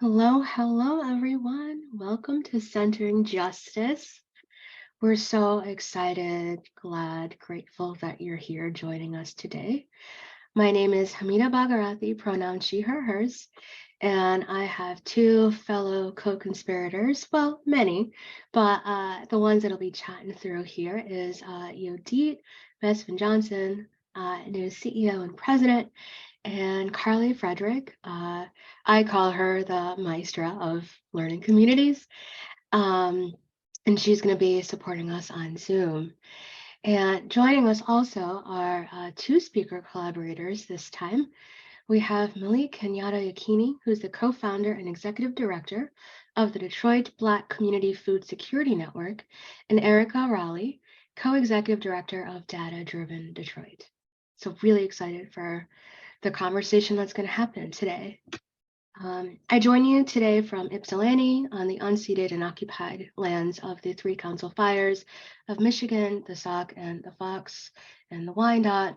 Hello, everyone. Welcome to Centering Justice. We're so excited, glad, grateful that you're here joining us today. My name is Hamida Bhagarathi, pronoun she, her, hers, and I have two fellow co-conspirators, well, many, but the ones that'll be chatting through here is Yodit Besvin Johnson, new CEO and president, and Carly Frederick. I call her the maestra of learning communities. Um, and she's going to be supporting us on Zoom. And joining us also are two speaker collaborators this time. We have Malik Yakini, who's the co-founder and executive director of the Detroit Black Community Food Security Network, and Erica Raleigh, co-executive director of Data Driven Detroit. So really excited for the conversation that's going to happen today. I join you today from Ypsilanti on the unceded and occupied lands of the three council fires of Michigan, the Sauk and the Fox and the Wyandotte,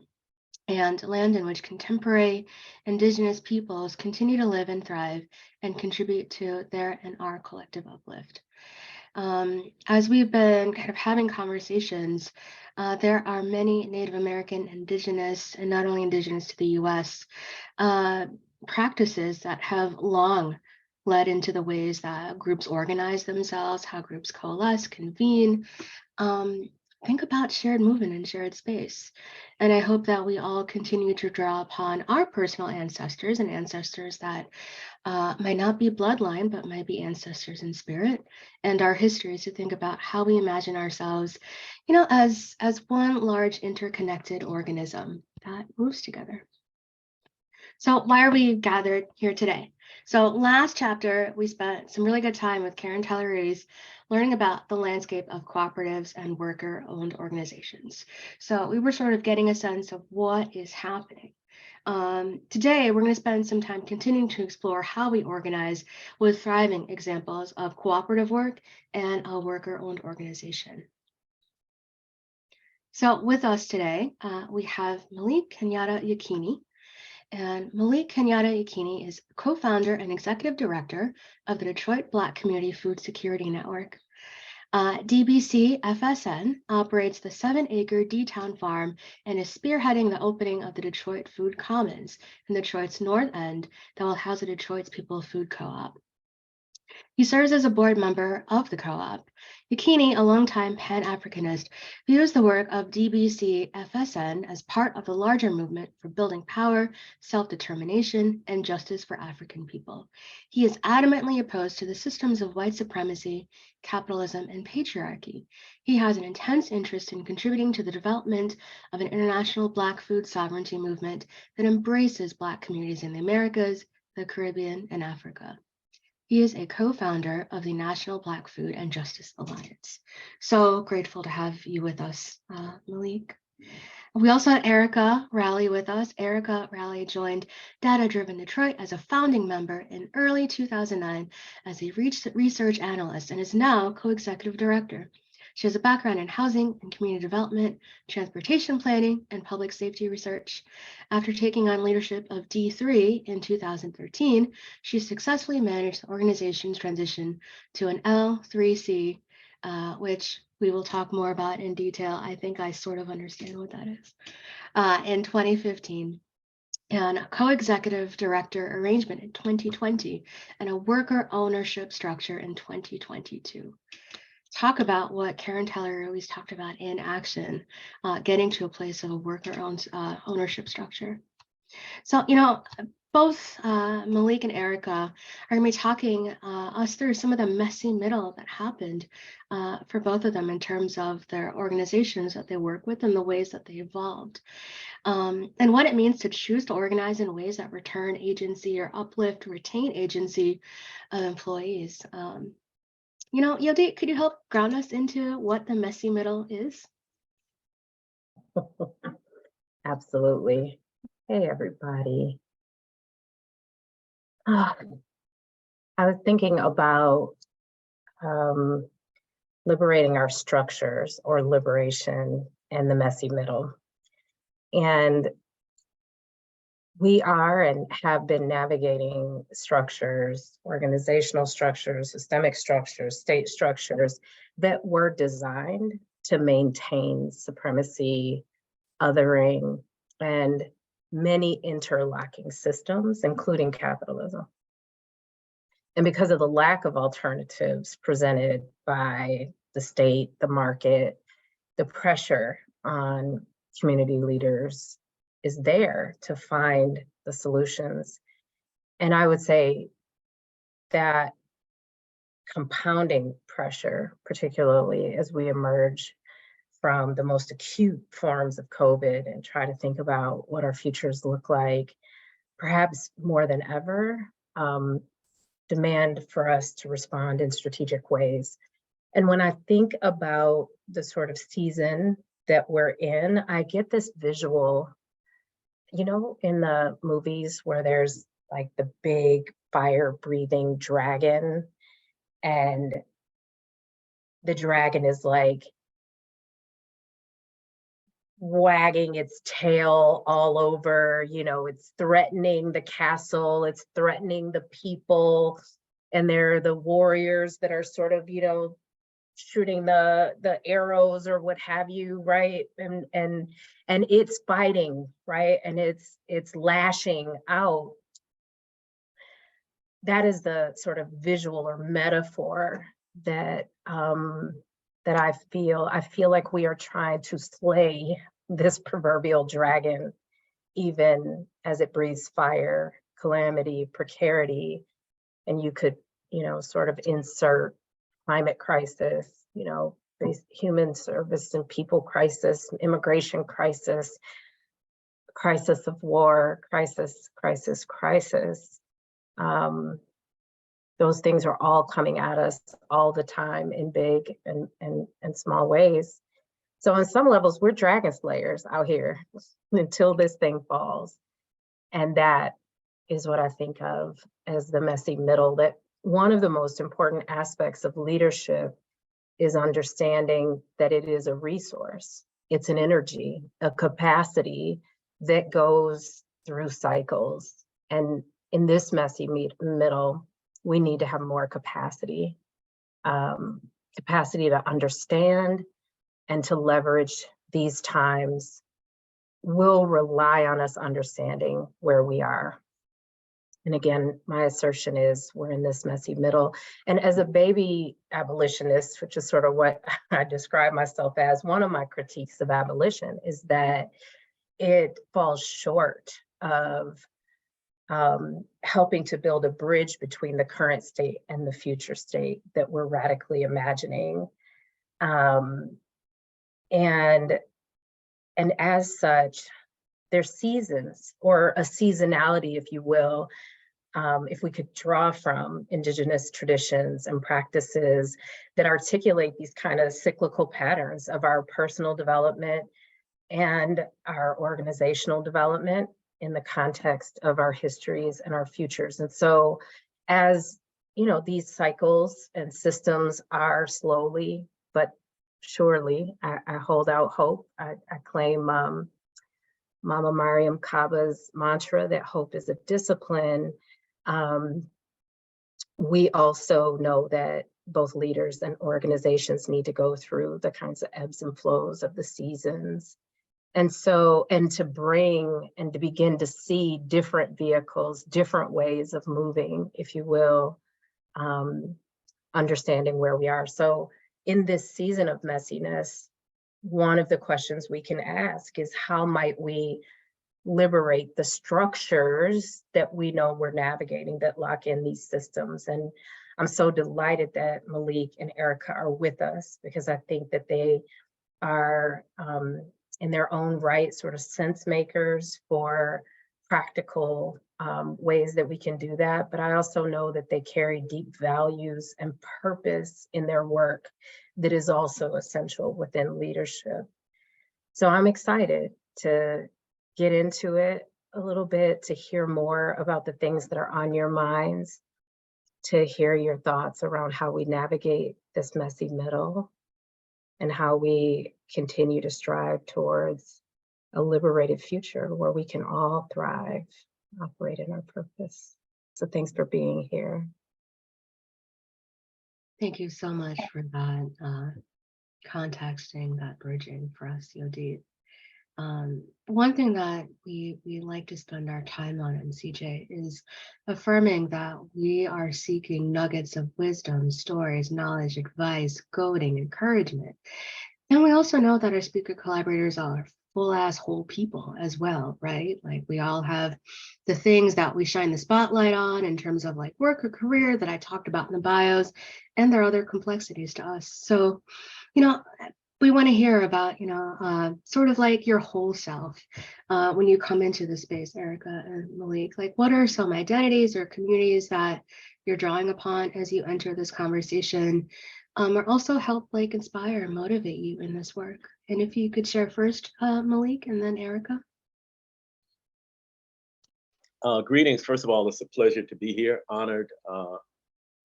and land in which contemporary Indigenous peoples continue to live and thrive and contribute to their and our collective uplift. As we've been kind of having conversations, there are many Native American, Indigenous, and not only Indigenous to the US, practices that have long led into the ways that groups organize themselves, how groups coalesce, convene, think about shared movement and shared space. And I hope that we all continue to draw upon our personal ancestors and ancestors that might not be bloodline, but might be ancestors in spirit, and our histories to think about how we imagine ourselves, as one large interconnected organism that moves together. So why are we gathered here today? So last chapter, we spent some really good time with Karen Taylor-Rees learning about the landscape of cooperatives and worker-owned organizations. So we were sort of getting a sense of what is happening. Today, we're going to spend some time continuing to explore how we organize with thriving examples of cooperative work and a worker-owned organization. So with us today, we have Malik Yakini. And Malik Yakini is co-founder and executive director of the Detroit Black Community Food Security Network. DBC FSN operates the 7-acre D-Town farm and is spearheading the opening of the Detroit Food Commons in Detroit's North End that will house the Detroit's People Food Co-op. He serves as a board member of the co-op. Yakini, a longtime Pan-Africanist, views the work of DBC FSN as part of the larger movement for building power, self-determination, and justice for African people. He is adamantly opposed to the systems of white supremacy, capitalism, and patriarchy. He has an intense interest in contributing to the development of an international Black food sovereignty movement that embraces Black communities in the Americas, the Caribbean, and Africa. He is a co-founder of the National Black Food and Justice Alliance. So grateful to have you with us, Malik. We also had Erica Raleigh with us. Erica Raleigh joined Data Driven Detroit as a founding member in early 2009 as a research analyst and is now co-executive director. She has a background in housing and community development, transportation planning, and public safety research. After taking on leadership of D3 in 2013, she successfully managed the organization's transition to an L3C, which we will talk more about in detail. I think I sort of understand what that is. In 2015. And a co-executive director arrangement in 2020, and a worker ownership structure in 2022. Talk about what Karen Taylor always talked about in action, getting to a place of a worker-owned ownership structure. So, both Malik and Erica are going to be talking us through some of the messy middle that happened for both of them in terms of their organizations that they work with and the ways that they evolved. And what it means to choose to organize in ways that return agency or uplift, retain agency of employees. Yodi, could you help ground us into what the messy middle is? Absolutely. Hey, everybody. I was thinking about liberating our structures or liberation and the messy middle. And we are and have been navigating structures, organizational structures, systemic structures, state structures that were designed to maintain supremacy, othering, and many interlocking systems, including capitalism. And because of the lack of alternatives presented by the state, the market, the pressure on community leaders is there to find the solutions. And I would say that compounding pressure, particularly as we emerge from the most acute forms of COVID and try to think about what our futures look like, perhaps more than ever, demand for us to respond in strategic ways. And when I think about the sort of season that we're in, I get this visual, in the movies where there's like the big fire breathing dragon, and the dragon is like wagging its tail all over, it's threatening the castle, it's threatening the people, and there are the warriors that are sort of, shooting the arrows or what have you, right? And it's fighting, right? And it's lashing out. That is the sort of visual or metaphor that that I feel like we are trying to slay this proverbial dragon, even as it breathes fire, calamity, precarity, and you could, sort of insert climate crisis, human service and people crisis, immigration crisis, crisis of war, crisis. Those things are all coming at us all the time in big and small ways. So on some levels, we're dragon slayers out here until this thing falls. And that is what I think of as the messy middle, that one of the most important aspects of leadership is understanding that it is a resource. It's an energy, a capacity that goes through cycles. And in this messy middle, we need to have more capacity, capacity to understand and to leverage these times will rely on us understanding where we are. And again, my assertion is we're in this messy middle. And as a baby abolitionist, which is sort of what I describe myself as, one of my critiques of abolition is that it falls short of helping to build a bridge between the current state and the future state that we're radically imagining. And as such, there's seasons, or a seasonality, if you will, if we could draw from indigenous traditions and practices that articulate these kind of cyclical patterns of our personal development and our organizational development in the context of our histories and our futures. And so as these cycles and systems are slowly but surely, I hold out hope. I claim Mama Mariam Kaba's mantra that hope is a discipline. We also know that both leaders and organizations need to go through the kinds of ebbs and flows of the seasons. And so, and to bring and to begin to see different vehicles, different ways of moving, if you will, understanding where we are. So in this season of messiness, one of the questions we can ask is how might we liberate the structures that we know we're navigating that lock in these systems. And I'm so delighted that Malik and Erica are with us, because I think that they are in their own right sort of sense makers for practical ways that we can do that. But I also know that they carry deep values and purpose in their work that is also essential within leadership. So I'm excited to get into it a little bit, to hear more about the things that are on your minds, to hear your thoughts around how we navigate this messy middle and how we continue to strive towards a liberated future where we can all thrive, operate in our purpose. So thanks for being here. Thank you so much for that contexting, that bridging for us, Yodit. One thing that we like to spend our time on in CJ is affirming that we are seeking nuggets of wisdom, stories, knowledge, advice, goading, encouragement. And we also know that our speaker collaborators are full ass whole people as well, right? Like we all have the things that we shine the spotlight on in terms of like work or career that I talked about in the bios, and there are other complexities to us. So, we want to hear about, sort of like your whole self when you come into the space, Erica and Malik. Like, what are some identities or communities that you're drawing upon as you enter this conversation, or also help like inspire and motivate you in this work? And if you could share first, Malik, and then Erica. Greetings. First of all, it's a pleasure to be here. Honored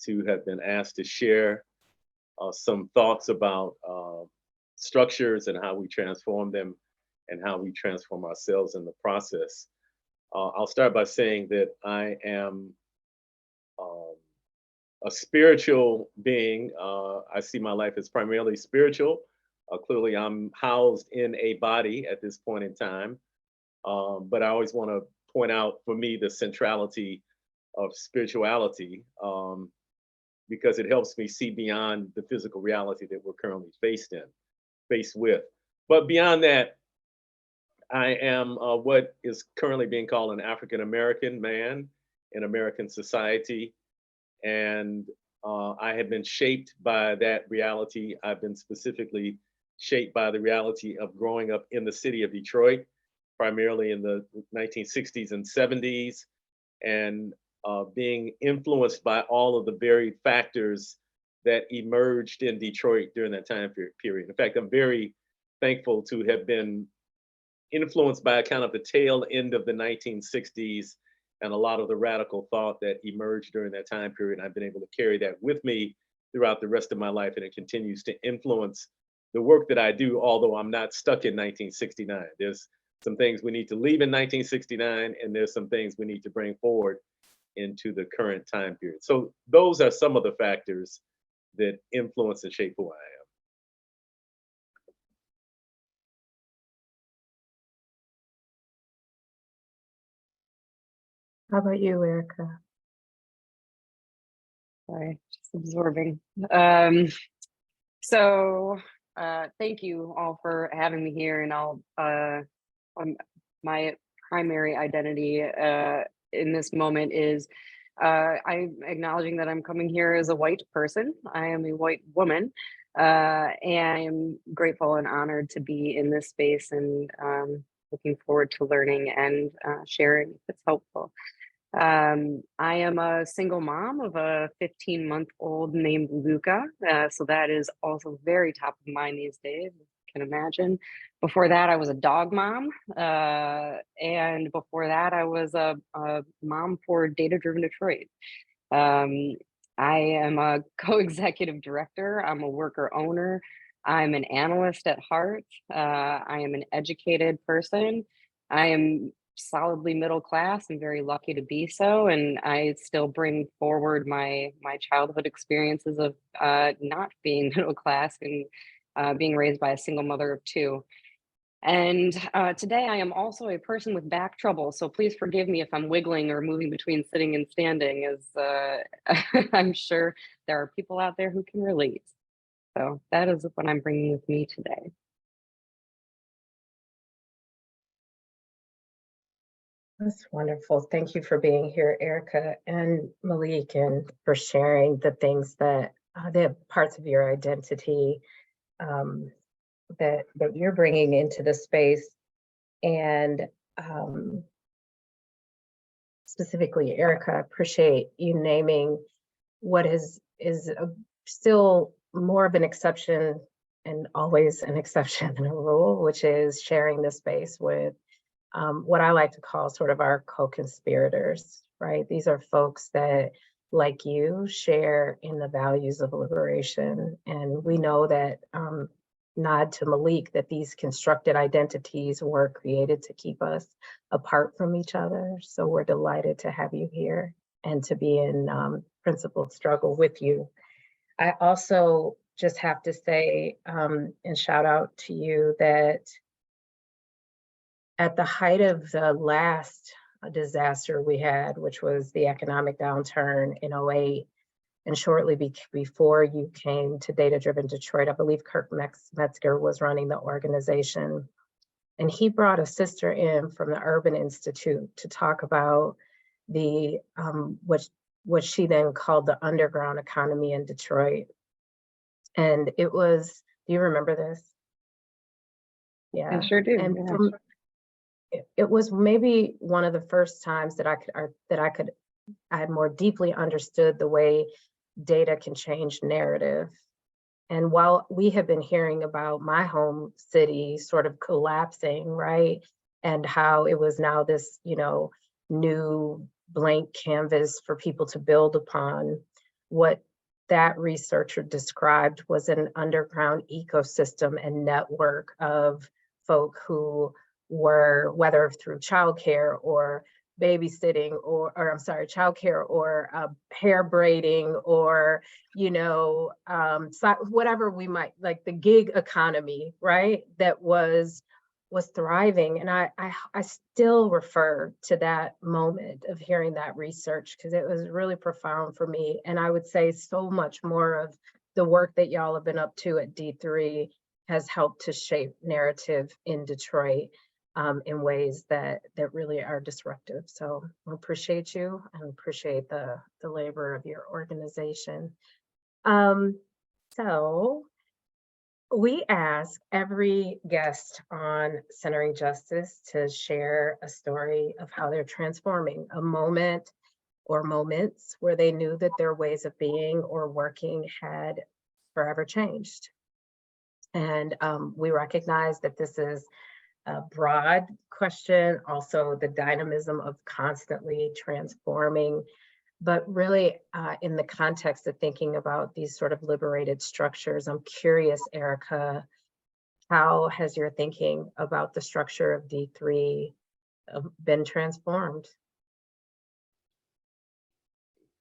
to have been asked to share some thoughts about structures and how we transform them and how we transform ourselves in the process. I'll start by saying that I am a spiritual being. I see my life as primarily spiritual. Clearly, I'm housed in a body at this point in time. But I always want to point out for me the centrality of spirituality because it helps me see beyond the physical reality that we're currently faced with. But beyond that, I am what is currently being called an African American man in American society. And I have been shaped by that reality. I've been specifically shaped by the reality of growing up in the city of Detroit, primarily in the 1960s and 70s, and being influenced by all of the varied factors that emerged in Detroit during that time period. In fact, I'm very thankful to have been influenced by kind of the tail end of the 1960s and a lot of the radical thought that emerged during that time period. And I've been able to carry that with me throughout the rest of my life, and it continues to influence the work that I do, although I'm not stuck in 1969. There's some things we need to leave in 1969, and there's some things we need to bring forward into the current time period. So those are some of the factors that influence and shape who I am. How about you, Erica? Sorry, just absorbing. Thank you all for having me here, and my primary identity in this moment is I'm acknowledging that I'm coming here as a white person. I am a white woman, and I am grateful and honored to be in this space, and looking forward to learning and sharing if it's helpful. I am a single mom of a 15-month-old named Luca, so that is also very top of mind these days, you can imagine. Before that, I was a dog mom, and before that, I was a mom for Data Driven Detroit. I am a co-executive director. I'm a worker owner. I'm an analyst at heart. I am an educated person. I am solidly middle class and very lucky to be so, and I still bring forward my childhood experiences of not being middle class and being raised by a single mother of two. And today I am also a person with back trouble, so please forgive me if I'm wiggling or moving between sitting and standing, as I'm sure there are people out there who can relate. So that is what I'm bringing with me today. That's wonderful. Thank you for being here, Erica and Malik, and for sharing the things that the parts of your identity that you're bringing into the space, and specifically, Erica, appreciate you naming what is still more of an exception and always an exception than a rule, which is sharing this space with what I like to call sort of our co-conspirators, right? These are folks that, like you, share in the values of liberation. And we know that nod to Malik that these constructed identities were created to keep us apart from each other. So we're delighted to have you here and to be in principled struggle with you. I also just have to say and shout out to you that at the height of the last disaster we had, which was the economic downturn in 2008, and shortly before you came to Data Driven Detroit, I believe Kurt Metzger was running the organization. And he brought a sister in from the Urban Institute to talk about the what she then called the underground economy in Detroit. And it was, do you remember this? Yeah. I sure do. And Yeah. from, it was maybe one of the first times that I had more deeply understood the way data can change narrative. And while we have been hearing about my home city sort of collapsing, right? And how it was now this, new blank canvas for people to build upon, what that researcher described was an underground ecosystem and network of folk who were, whether through childcare or babysitting or I'm sorry, childcare or hair braiding or, so whatever we might, like the gig economy, right? That was thriving. And I still refer to that moment of hearing that research because it was really profound for me. And I would say so much more of the work that y'all have been up to at D3 has helped to shape narrative in Detroit in ways that really are disruptive. So I appreciate you and appreciate the labor of your organization. So we ask every guest on Centering Justice to share a story of how they're transforming a moment or moments where they knew that their ways of being or working had forever changed. And we recognize that this is a broad question, also the dynamism of constantly transforming, but really in the context of thinking about these sort of liberated structures, I'm curious, Erica, how has your thinking about the structure of D3 been transformed?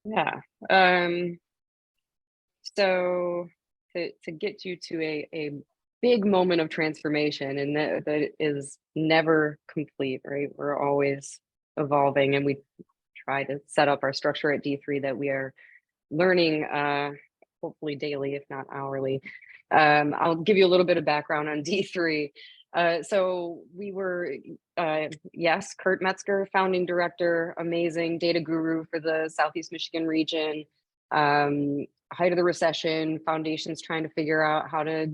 Yeah. So to get you to a big moment of transformation, and that is never complete, right? We're always evolving, and we try to set up our structure at D3 that we are learning hopefully daily, if not hourly. I'll give you a little bit of background on D3. So we were, yes, Kurt Metzger, founding director, amazing data guru for the Southeast Michigan region. Height of the recession, foundations trying to figure out how to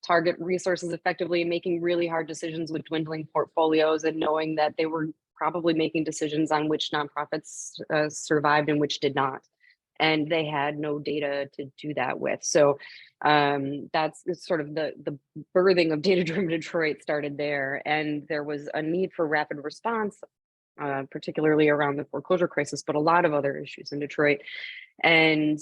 target resources effectively, making really hard decisions with dwindling portfolios and knowing that they were probably making decisions on which nonprofits survived and which did not. And they had no data to do that with. So that's sort of the birthing of Data Driven Detroit started there. And there was a need for rapid response, particularly around the foreclosure crisis, but a lot of other issues in Detroit. And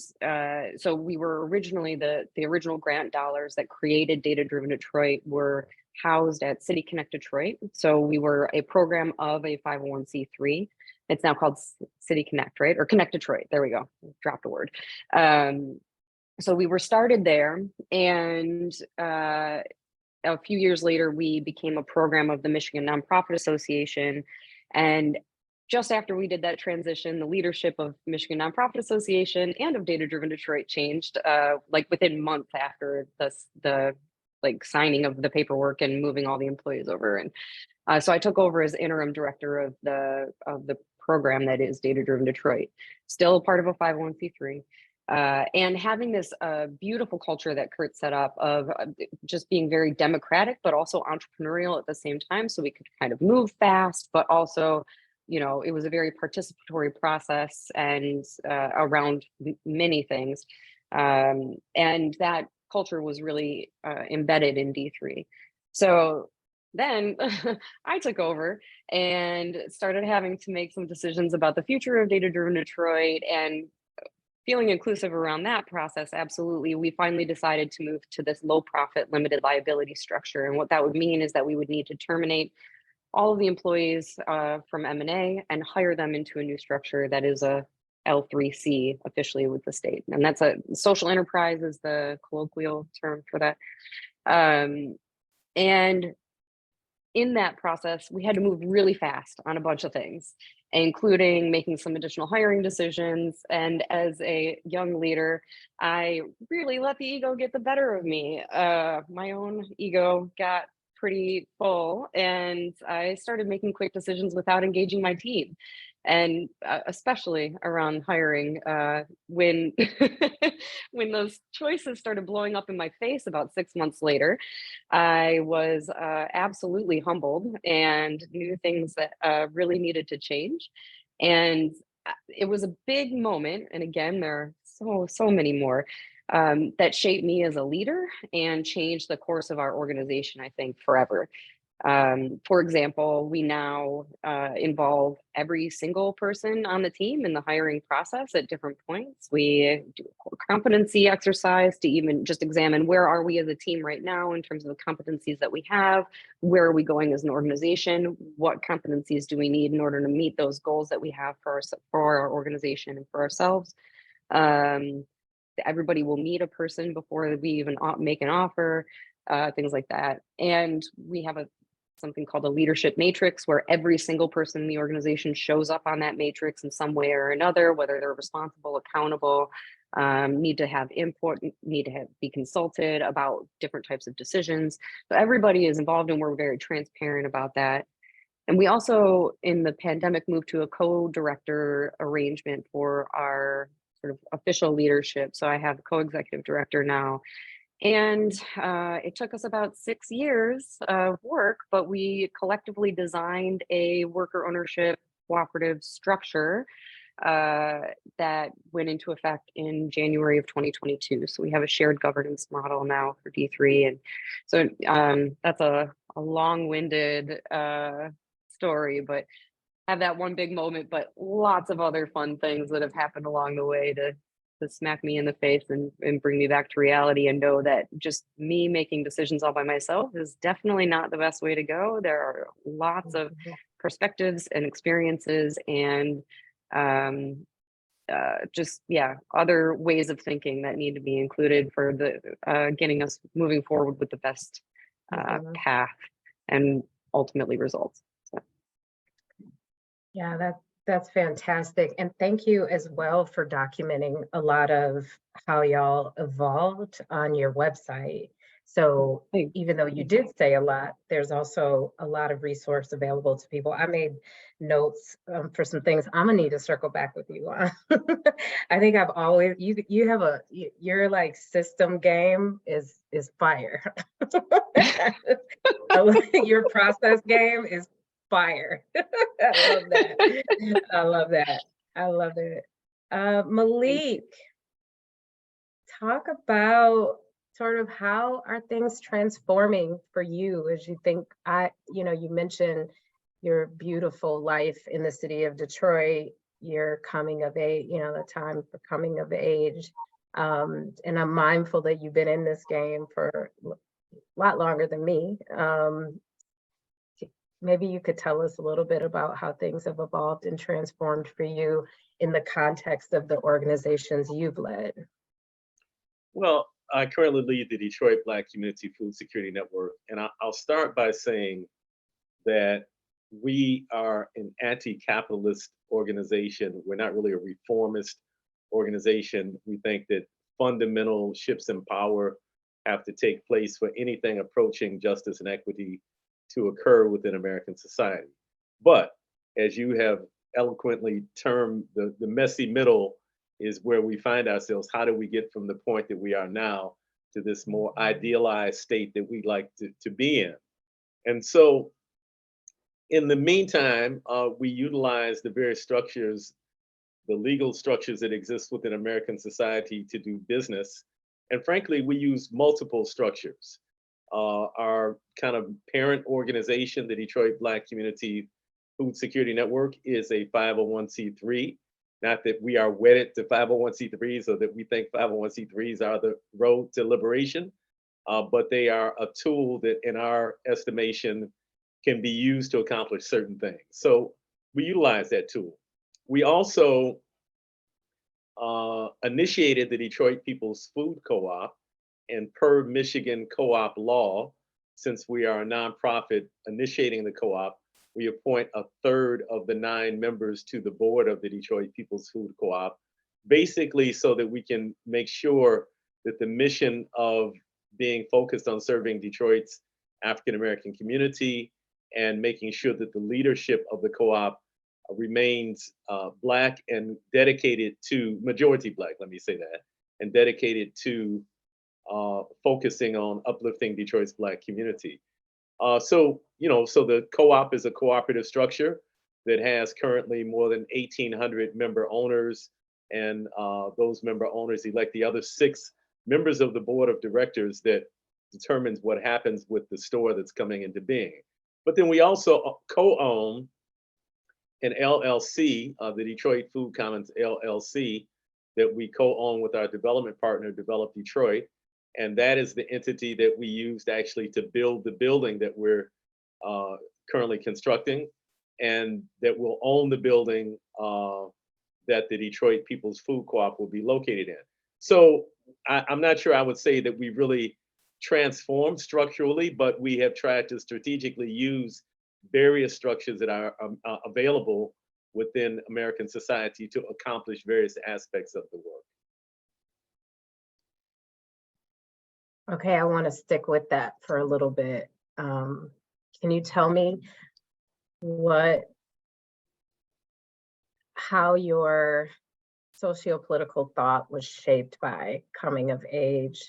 so we were originally, the original grant dollars that created Data Driven Detroit were housed at City Connect Detroit. So we were a program of a 501c3. It's now called City Connect, right? Or Connect Detroit. There we go. Dropped a word. So we were started there, and a few years later, we became a program of the Michigan Nonprofit Association. And just after we did that transition, the leadership of Michigan Nonprofit Association and of Data Driven Detroit changed, like within months after the signing of the paperwork and moving all the employees over. And so I took over as interim director of the program that is Data Driven Detroit, still part of a 501c3. And having this beautiful culture that Kurt set up of just being very democratic, but also entrepreneurial at the same time. So we could kind of move fast, but also, it was a very participatory process and around many things. And that culture was really embedded in D3. So then I took over and started having to make some decisions about the future of Data Driven Detroit, and feeling inclusive around that process, absolutely, we finally decided to move to this low profit limited liability structure. And what that would mean is that we would need to terminate all of the employees from M&A and hire them into a new structure that is a L3C officially with the state. And that's a social enterprise is the colloquial term for that. And in that process, we had to move really fast on a bunch of things, including making some additional hiring decisions. And as a young leader, I really let the ego get the better of me. My own ego got pretty full, and I started making quick decisions without engaging my team. And especially around hiring, when when those choices started blowing up in my face about 6 months later, I was absolutely humbled and knew things that really needed to change. And it was a big moment. And again, there are so many more that shaped me as a leader and changed the course of our organization, I think, forever. For example, we now involve every single person on the team in the hiring process at different points. We do a core competency exercise to even just examine where are we as a team right now in terms of the competencies that we have, where are we going as an organization, what competencies do we need in order to meet those goals that we have for our organization and for ourselves. Everybody will meet a person before we even make an offer, things like that. And we have something called a leadership matrix, where every single person in the organization shows up on that matrix in some way or another, whether they're responsible, accountable, need to have input, need to be consulted about different types of decisions. So everybody is involved, and we're very transparent about that. And we also, in the pandemic, moved to a co-director arrangement for our sort of official leadership. So I have a co-executive director now. And it took us about 6 years of work, but we collectively designed a worker ownership cooperative structure that went into effect in January of 2022. So we have a shared governance model now for D3. And so that's a long-winded story, but have that one big moment, but lots of other fun things that have happened along the way to smack me in the face and bring me back to reality, and know that just me making decisions all by myself is definitely not the best way to go. There are lots of perspectives and experiences and other ways of thinking that need to be included for the getting us moving forward with the best path and ultimately results. So. Yeah, that's fantastic. And thank you as well for documenting a lot of how y'all evolved on your website. So even though you did say a lot, there's also a lot of resource available to people. I made notes for some things I'm gonna need to circle back with you on. I think I've always, you have your like system game is fire. Your process game is fire. I love that. I love that. I love it. Malik, talk about sort of how are things transforming for you as you think, you mentioned your beautiful life in the city of Detroit, your coming of age, the time for coming of age. And I'm mindful that you've been in this game for a lot longer than me. Maybe you could tell us a little bit about how things have evolved and transformed for you in the context of the organizations you've led. Well, I currently lead the Detroit Black Community Food Security Network, and I'll start by saying that we are an anti-capitalist organization. We're not really a reformist organization. We think that fundamental shifts in power have to take place for anything approaching justice and equity to occur within American society. But as you have eloquently termed, the messy middle is where we find ourselves. How do we get from the point that we are now to this more idealized state that we like to be in? And so in the meantime, we utilize the various structures, the legal structures that exist within American society to do business. And frankly, we use multiple structures. Our kind of parent organization, the Detroit Black Community Food Security Network, is a 501c3. Not that we are wedded to 501c3s or that we think 501c3s are the road to liberation, but they are a tool that, in our estimation, can be used to accomplish certain things. So we utilize that tool. We also initiated the Detroit People's Food Co-op, and per Michigan co-op law, since we are a nonprofit initiating the co-op, we appoint a third of the 9 members to the board of the Detroit People's Food Co-op, basically so that we can make sure that the mission of being focused on serving Detroit's African American community and making sure that the leadership of the co-op remains Black and dedicated to, majority Black, let me say that, and dedicated to focusing on uplifting Detroit's Black community. So the co-op is a cooperative structure that has currently more than 1,800 member owners, and those member owners elect the other 6 members of the board of directors that determines what happens with the store that's coming into being. But then we also co-own an LLC, the Detroit Food Commons LLC, that we co-own with our development partner, Develop Detroit. And that is the entity that we used actually to build the building that we're currently constructing, and that will own the building that the Detroit People's Food Co-op will be located in. So I'm not sure I would say that we really transformed structurally, but we have tried to strategically use various structures that are available within American society to accomplish various aspects of the work. Okay, I want to stick with that for a little bit. Can you tell me how your socio-political thought was shaped by coming of age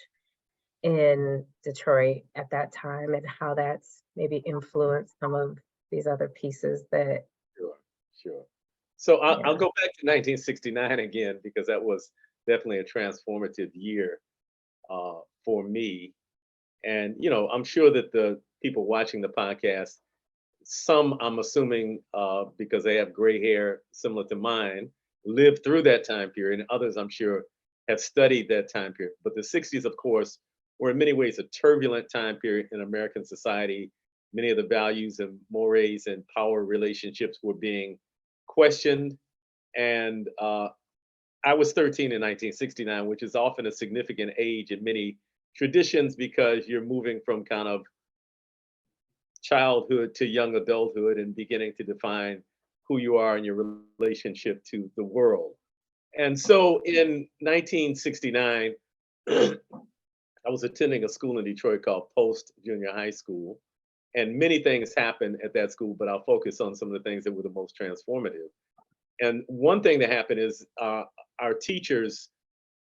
in Detroit at that time, and how that's maybe influenced some of these other pieces that... Sure. So I'll go back to 1969 again, because that was definitely a transformative year for me. And, I'm sure that the people watching the podcast, some, I'm assuming, because they have gray hair similar to mine, lived through that time period, and others, I'm sure, have studied that time period. But the 60s, of course, were in many ways a turbulent time period in American society. Many of the values and mores and power relationships were being questioned. And I was 13 in 1969, which is often a significant age in many traditions, because you're moving from kind of childhood to young adulthood and beginning to define who you are and your relationship to the world. And so in 1969, I was attending a school in Detroit called Post Junior High School, and many things happened at that school, but I'll focus on some of the things that were the most transformative. And one thing that happened is our teachers,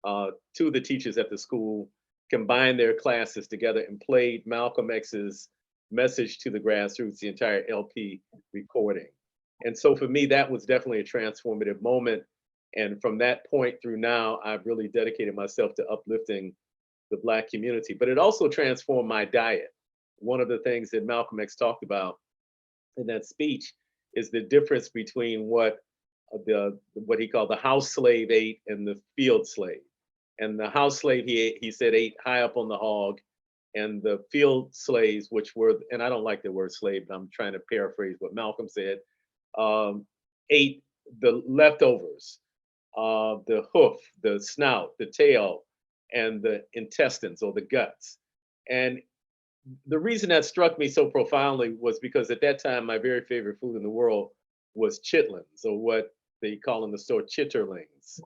2 of the teachers at the school, combined their classes together and played Malcolm X's Message to the Grassroots, the entire LP recording. And so for me, that was definitely a transformative moment. And from that point through now, I've really dedicated myself to uplifting the Black community. But it also transformed my diet. One of the things that Malcolm X talked about in that speech is the difference between what he called the house slave ate and the field slave. And the house slave, he said, ate high up on the hog, and the field slaves, which were, and I don't like the word slave, but I'm trying to paraphrase what Malcolm said, ate the leftovers, the hoof, the snout, the tail, and the intestines or the guts. And the reason that struck me so profoundly was because at that time, my very favorite food in the world was chitlins, or what they call in the store chitterlings,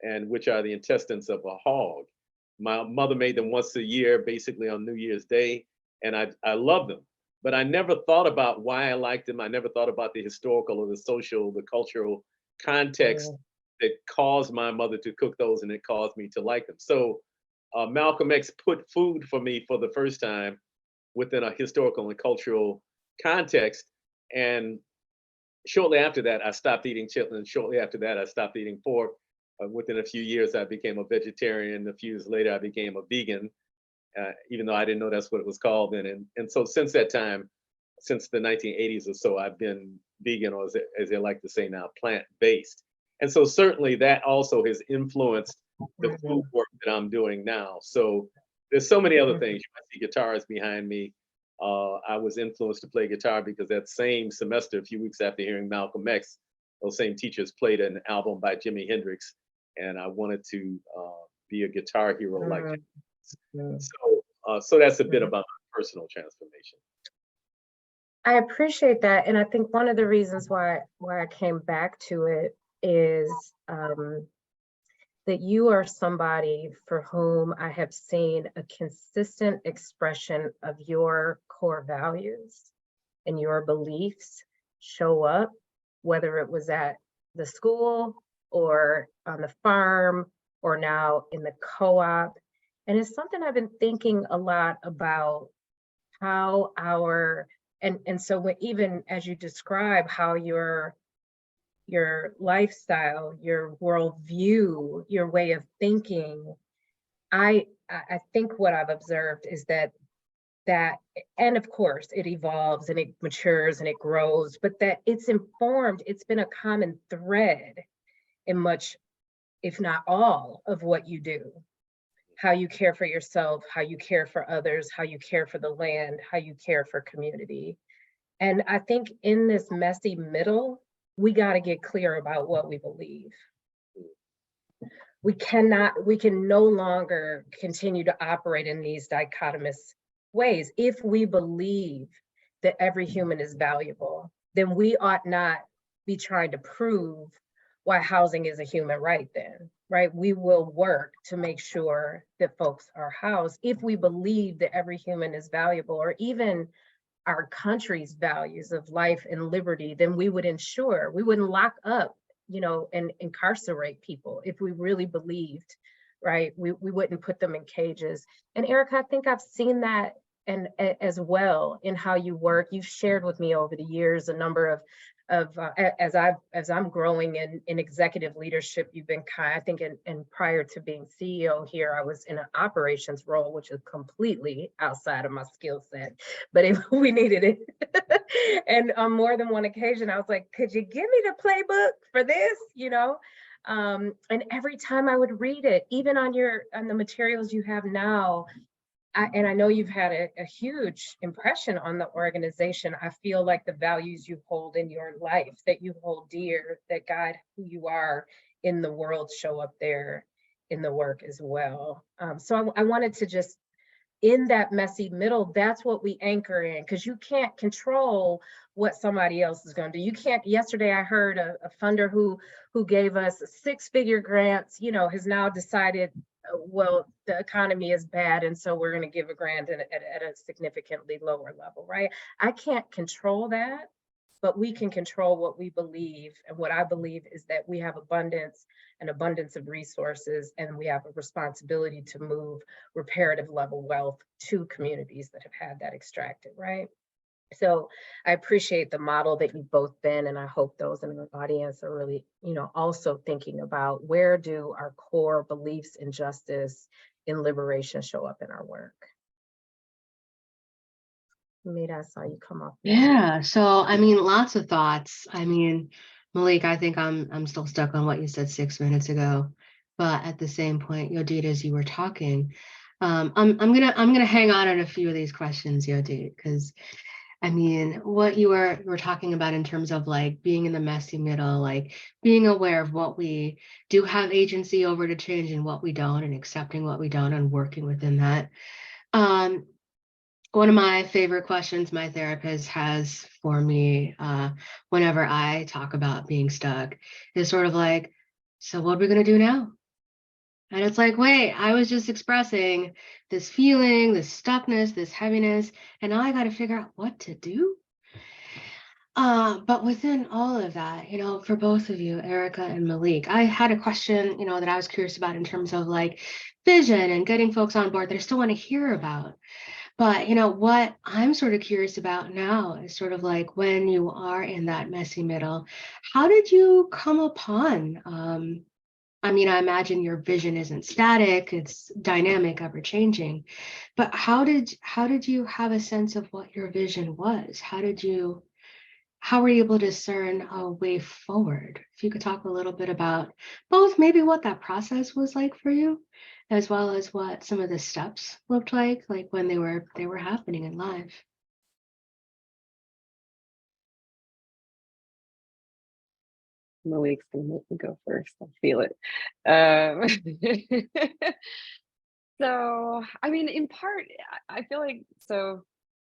and which are the intestines of a hog. My mother made them once a year, basically on New Year's Day, and I loved them. But I never thought about why I liked them. I never thought about the historical or the social, the cultural context that caused my mother to cook those, and it caused me to like them. So Malcolm X put food for me for the first time within a historical and cultural context. And shortly after that, I stopped eating chitlins. Shortly after that, I stopped eating pork. Within a few years, I became a vegetarian. A few years later, I became a vegan, even though I didn't know that's what it was called then. And so since that time, since the 1980s or so, I've been vegan, or as they like to say now, plant-based. And so certainly that also has influenced the Mhm. flute work that I'm doing now. So there's so many other Mhm. things. You might see guitars behind me. I was influenced to play guitar because that same semester, a few weeks after hearing Malcolm X, those same teachers played an album by Jimi Hendrix, and I wanted to be a guitar hero like him. Mhm. So that's a bit Mhm. about my personal transformation. I appreciate that, and I think one of the reasons why I came back to it is that you are somebody for whom I have seen a consistent expression of your core values and your beliefs show up, whether it was at the school or on the farm or now in the co-op. And it's something I've been thinking a lot about, how our, and so when, even as you describe how your lifestyle, your worldview, your way of thinking, I think what I've observed is that, and of course it evolves and it matures and it grows, but that it's informed, it's been a common thread in much, if not all, of what you do. How you care for yourself, how you care for others, how you care for the land, how you care for community. And I think in this messy middle, we got to get clear about what we believe. We can no longer continue to operate in these dichotomous ways. If we believe that every human is valuable, then we ought not be trying to prove why housing is a human right then, right? We will work to make sure that folks are housed. If we believe that every human is valuable, or even our country's values of life and liberty, then we wouldn't lock up, and incarcerate people if we really believed, right? We wouldn't put them in cages. And Erica, I think I've seen that and as well in how you work. You've shared with me over the years a number of as I'm growing in executive leadership, you've been kind, I think, and prior to being CEO here, I was in an operations role, which is completely outside of my skill set, but we needed it. And on more than one occasion, I was like, could you give me the playbook for this? And every time I would read it, even on the materials you have now, and I know you've had a huge impression on the organization. I feel like the values you hold in your life, that you hold dear, that guide who you are in the world, show up there in the work as well. So I wanted to just, in that messy middle, that's what we anchor in, because you can't control what somebody else is going to do. You can't. Yesterday I heard a funder who gave us 6-figure grants, has now decided, well, the economy is bad, and so we're going to give a grant at a significantly lower level, right? I can't control that, but we can control what we believe. And what I believe is that we have an abundance of resources, and we have a responsibility to move reparative level wealth to communities that have had that extracted, right? So I appreciate the model that you've both been, and I hope those in the audience are really, also thinking about, where do our core beliefs in justice, in liberation, show up in our work? Maybe I saw you come off. Yeah. So, I mean, lots of thoughts. I mean, Malik, I think I'm still stuck on what you said 6 minutes ago, but at the same point, Yodit, as you were talking, I'm gonna hang on a few of these questions, Yodit, because I mean, what you were talking about in terms of like being in the messy middle, like being aware of what we do have agency over to change and what we don't, and accepting what we don't, and working within that. Um, One of my favorite questions my therapist has for me whenever I talk about being stuck is sort of like, so what are we going to do now? And it's like, wait, I was just expressing this feeling, this stuckness, this heaviness, and now I got to figure out what to do. But within all of that, for both of you, Erica and Malik, I had a question, that I was curious about in terms of like vision and getting folks on board that I still want to hear about. But what I'm sort of curious about now is sort of like, when you are in that messy middle, how did you come upon? I mean, I imagine your vision isn't static; it's dynamic, ever changing. But how did you have a sense of what your vision was? How did you how were you able to discern a way forward? If you could talk a little bit about both maybe what that process was like for you, as well as what some of the steps looked like when they were happening in live. Malik's gonna make me go first. I feel it. Um, so, I mean, in part, I feel like, so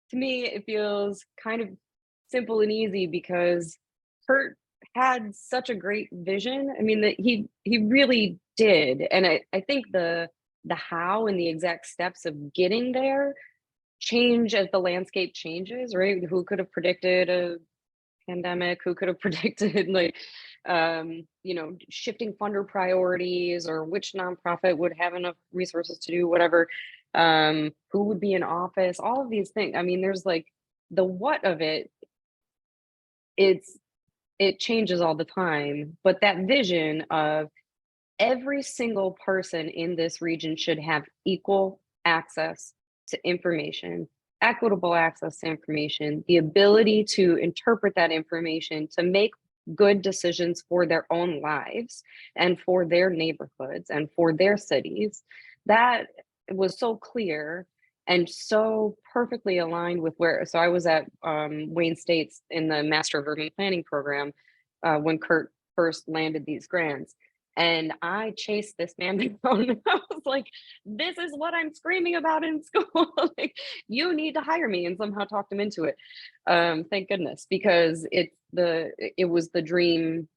to me, it feels kind of simple and easy because Kurt had such a great vision. I mean, that he really did. And I think the how and the exact steps of getting there change as the landscape changes, right? Who could have predicted a pandemic? Who could have predicted like shifting funder priorities, or which nonprofit would have enough resources to do whatever, who would be in office, all of these things. I mean, there's like the what of it, it changes all the time, but that vision of every single person in this region should have equal access to information, equitable access to information, the ability to interpret that information to make good decisions for their own lives and for their neighborhoods and for their cities. That was so clear and so perfectly aligned with where, so I was at Wayne State's in the Master of Urban Planning program when Kurt first landed these grants. And I chased this man down. I was like, this is what I'm screaming about in school. Like, you need to hire me, and somehow talked him into it. Thank goodness, because it was the dream.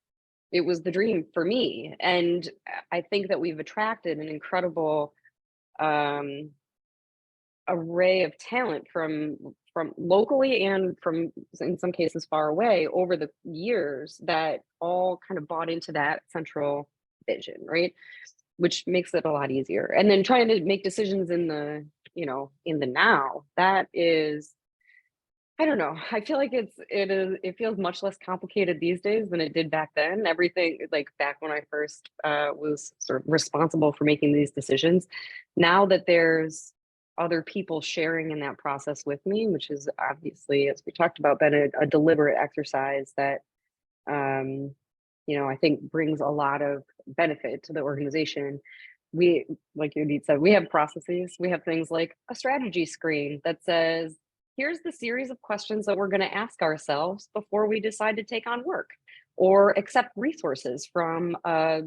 It was the dream for me. And I think that we've attracted an incredible array of talent from locally and from, in some cases, far away over the years, that all kind of bought into that central vision, right? Which makes it a lot easier. And then trying to make decisions in the now, that is, I don't know. I feel like it feels much less complicated these days than it did back then. Everything, like back when I first was sort of responsible for making these decisions. Now that there's other people sharing in that process with me, which is obviously, as we talked about, been a deliberate exercise that I think brings a lot of benefit to the organization. We, like Yudit said, we have processes. We have things like a strategy screen that says, here's the series of questions that we're going to ask ourselves before we decide to take on work or accept resources from a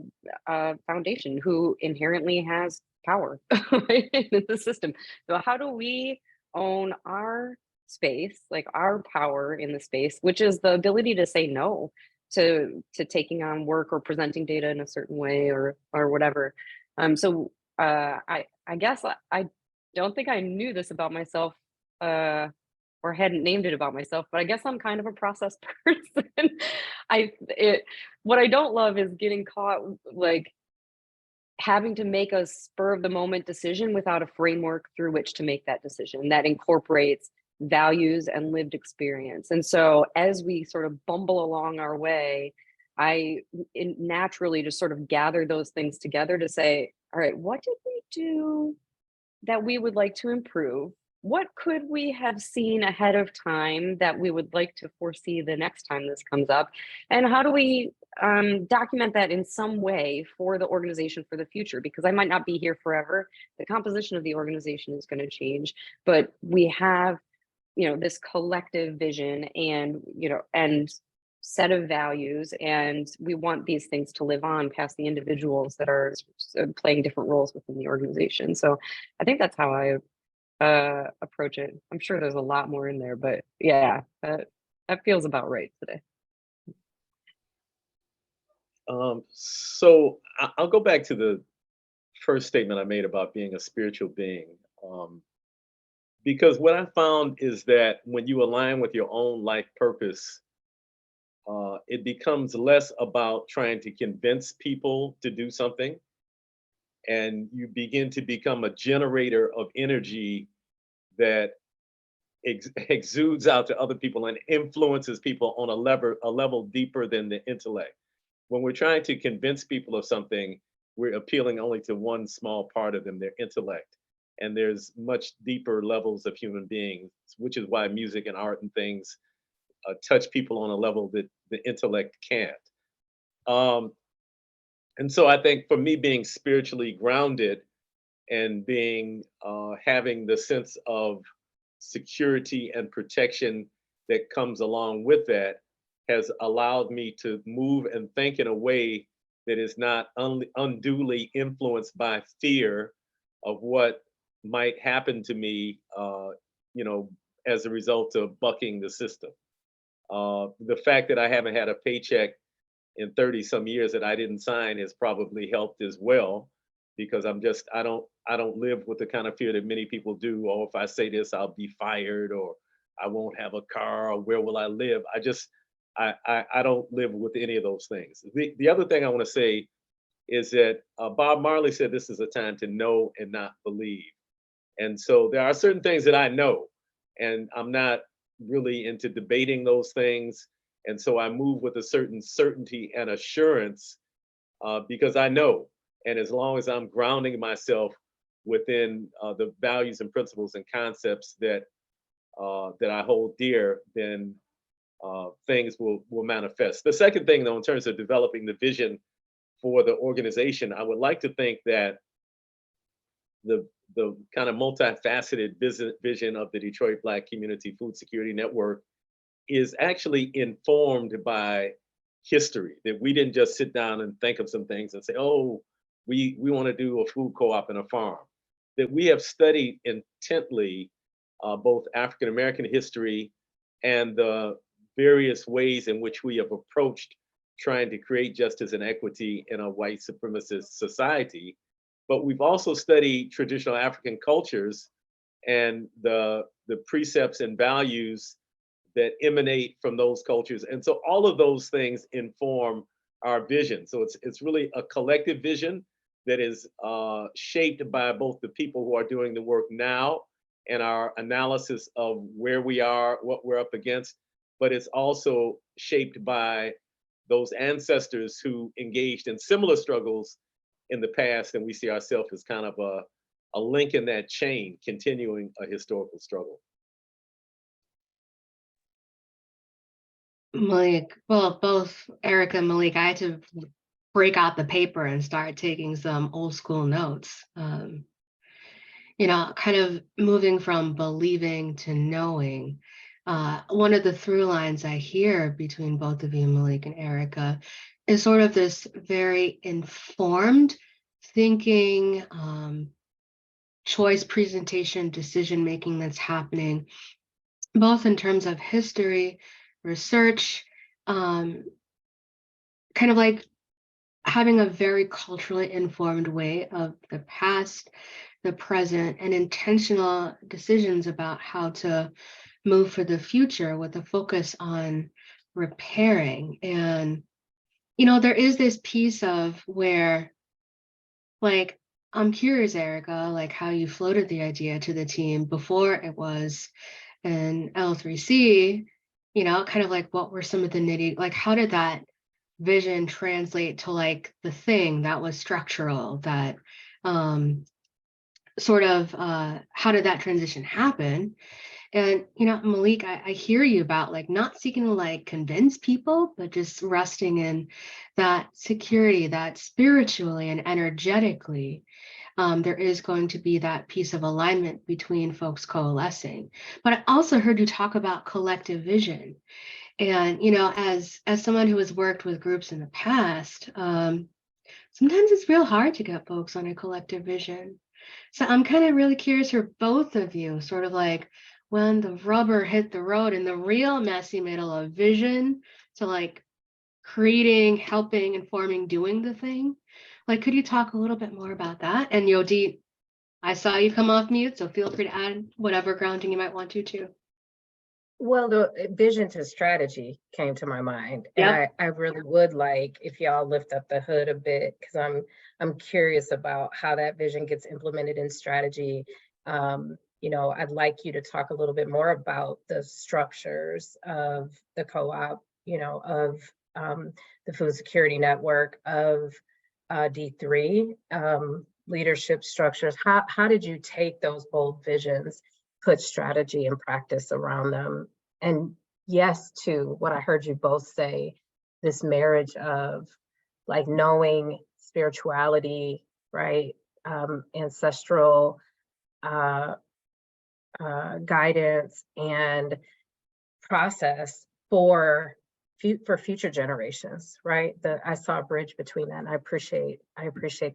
foundation who inherently has power in the system. So how do we own our space, like our power in the space, which is the ability to say no to taking on work or presenting data in a certain way or whatever. I guess I don't think I knew this about myself or hadn't named it about myself, but I guess I'm kind of a process person. What I don't love is getting caught like having to make a spur of the moment decision without a framework through which to make that decision that incorporates values and lived experience. And so as we sort of bumble along our way, I naturally just sort of gather those things together to say, all right, what did we do that we would like to improve? What could we have seen ahead of time that we would like to foresee the next time this comes up? And how do we document that in some way for the organization for the future? Because I might not be here forever. The composition of the organization is going to change, but we have, this collective vision and, and set of values, and we want these things to live on past the individuals that are playing different roles within the organization. So I think that's how I approach it. I'm sure there's a lot more in there, but yeah, that feels about right today. So I'll go back to the first statement I made about being a spiritual being. Because what I found is that when you align with your own life purpose, it becomes less about trying to convince people to do something, and you begin to become a generator of energy that exudes out to other people and influences people on a level deeper than the intellect. When we're trying to convince people of something, we're appealing only to one small part of them, their intellect. And there's much deeper levels of human beings, which is why music and art and things touch people on a level that the intellect can't. And so I think for me, being spiritually grounded and being having the sense of security and protection that comes along with that has allowed me to move and think in a way that is not unduly influenced by fear of what might happen to me, you know, as a result of bucking the system. The fact that I haven't had a paycheck in 30 some years that I didn't sign has probably helped as well, because I don't live with the kind of fear that many people do. Oh, if I say this, I'll be fired, or I won't have a car, or where will I live? I don't live with any of those things. The other thing I want to say is that Bob Marley said this is a time to know and not believe. And so there are certain things that I know, and I'm not really into debating those things. And so I move with a certain certainty and assurance because I know. And as long as I'm grounding myself within the values and principles and concepts that that I hold dear, then things will manifest. The second thing, though, in terms of developing the vision for the organization, I would like to think that the kind of multifaceted business vision of the Detroit Black Community Food Security Network is actually informed by history, that we didn't just sit down and think of some things and say, oh, we want to do a food co-op and a farm. That we have studied intently both African American history and the various ways in which we have approached trying to create justice and equity in a white supremacist society. But we've also studied traditional African cultures and the precepts and values that emanate from those cultures. And so all of those things inform our vision. So it's really a collective vision that is shaped by both the people who are doing the work now and our analysis of where we are, what we're up against, but it's also shaped by those ancestors who engaged in similar struggles in the past, and we see ourselves as kind of a link in that chain, continuing a historical struggle. Malik, well, both Erica and Malik, I had to break out the paper and start taking some old school notes. You know, kind of moving from believing to knowing. One of the through lines I hear between both of you, Malik and Erica, is sort of this very informed thinking, choice presentation, decision making that's happening, both in terms of history, research, kind of like having a very culturally informed way of the past, the present, and intentional decisions about how to move for the future with a focus on repairing. And, you know, there is this piece of where, like, I'm curious, Erica, like how you floated the idea to the team before it was an L3C, you know, kind of like what were some of the like how did that vision translate to like the thing that was structural, that sort of how did that transition happen? And, you know, Malik, I hear you about like not seeking to like convince people, but just resting in that security, that spiritually and energetically, there is going to be that piece of alignment between folks coalescing. But I also heard you talk about collective vision. And, you know, as someone who has worked with groups in the past, sometimes it's real hard to get folks on a collective vision. So I'm kind of really curious for both of you, sort of like when the rubber hit the road in the real messy middle of vision to like creating, helping, informing, doing the thing. Like, could you talk a little bit more about that? And Yodi, I saw you come off mute, so feel free to add whatever grounding you might want to too. Well, the vision to strategy came to my mind. And I really would like if y'all lift up the hood a bit, because I'm curious about how that vision gets implemented in strategy. You know, I'd like you to talk a little bit more about the structures of the co-op, you know, of the food security network, of D3 leadership structures. How did you take those bold visions, put strategy and practice around them, and yes to what I heard you both say, this marriage of like knowing spirituality, right? Ancestral guidance and process for future generations, right? I saw a bridge between that, and I appreciate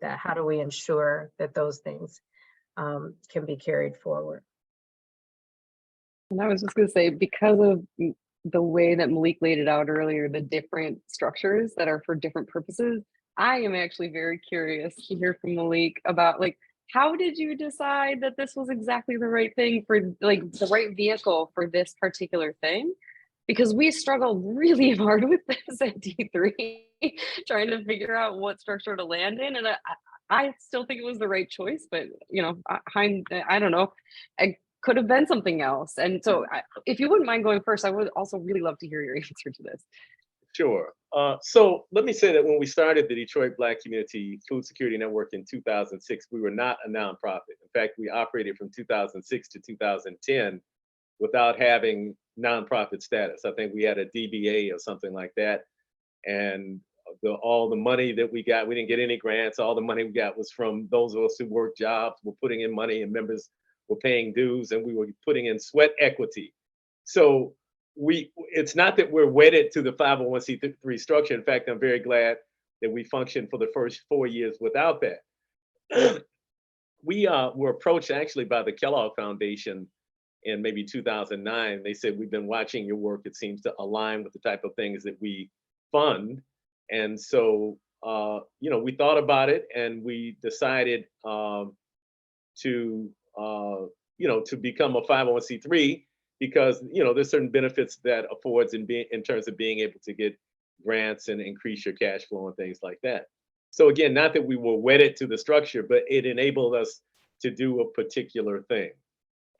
that. How do we ensure that those things can be carried forward? And I was just going to say, because of the way that Malik laid it out earlier, the different structures that are for different purposes, I am actually very curious to hear from Malik about, like, how did you decide that this was exactly the right thing for, like, the right vehicle for this particular thing? Because we struggled really hard with this at D3, trying to figure out what structure to land in. And I still think it was the right choice, but you know, I don't know. I could have been something else. And so if you wouldn't mind going first, I would also really love to hear your answer to this. Sure. So let me say that when we started the Detroit Black Community Food Security Network in 2006, we were not a nonprofit. In fact, we operated from 2006 to 2010 without having nonprofit status. I think we had a DBA or something like that. And all the money that we got, we didn't get any grants. All the money we got was from those of us who worked jobs, were putting in money, and members were paying dues, and we were putting in sweat equity. So it's not that we're wedded to the 501c3 structure. In fact, I'm very glad that we functioned for the first 4 years without that. We were approached actually by the Kellogg Foundation in maybe 2009. They said, we've been watching your work. It seems to align with the type of things that we fund. And so, we thought about it, and we decided to become a 501c3 because, there's certain benefits that affords in terms of being able to get grants and increase your cash flow and things like that. So again, not that we were wedded to the structure, but it enabled us to do a particular thing.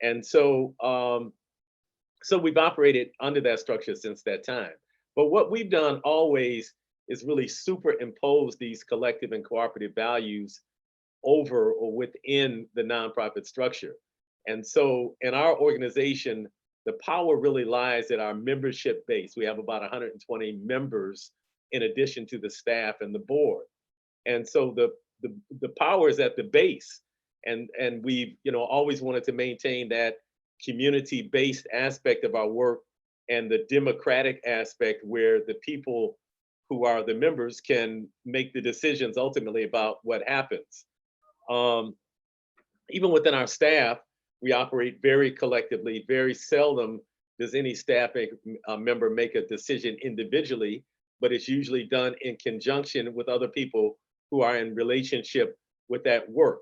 And so, so we've operated under that structure since that time. But what we've done always is really superimpose these collective and cooperative values over or within the nonprofit structure. And so in our organization, the power really lies at our membership base. We have about 120 members in addition to the staff and the board. And so the power is at the base. And we've always wanted to maintain that community-based aspect of our work and the democratic aspect where the people who are the members can make the decisions ultimately about what happens. Even within our staff, we operate very collectively. Very seldom does any staff member make a decision individually, but it's usually done in conjunction with other people who are in relationship with that work.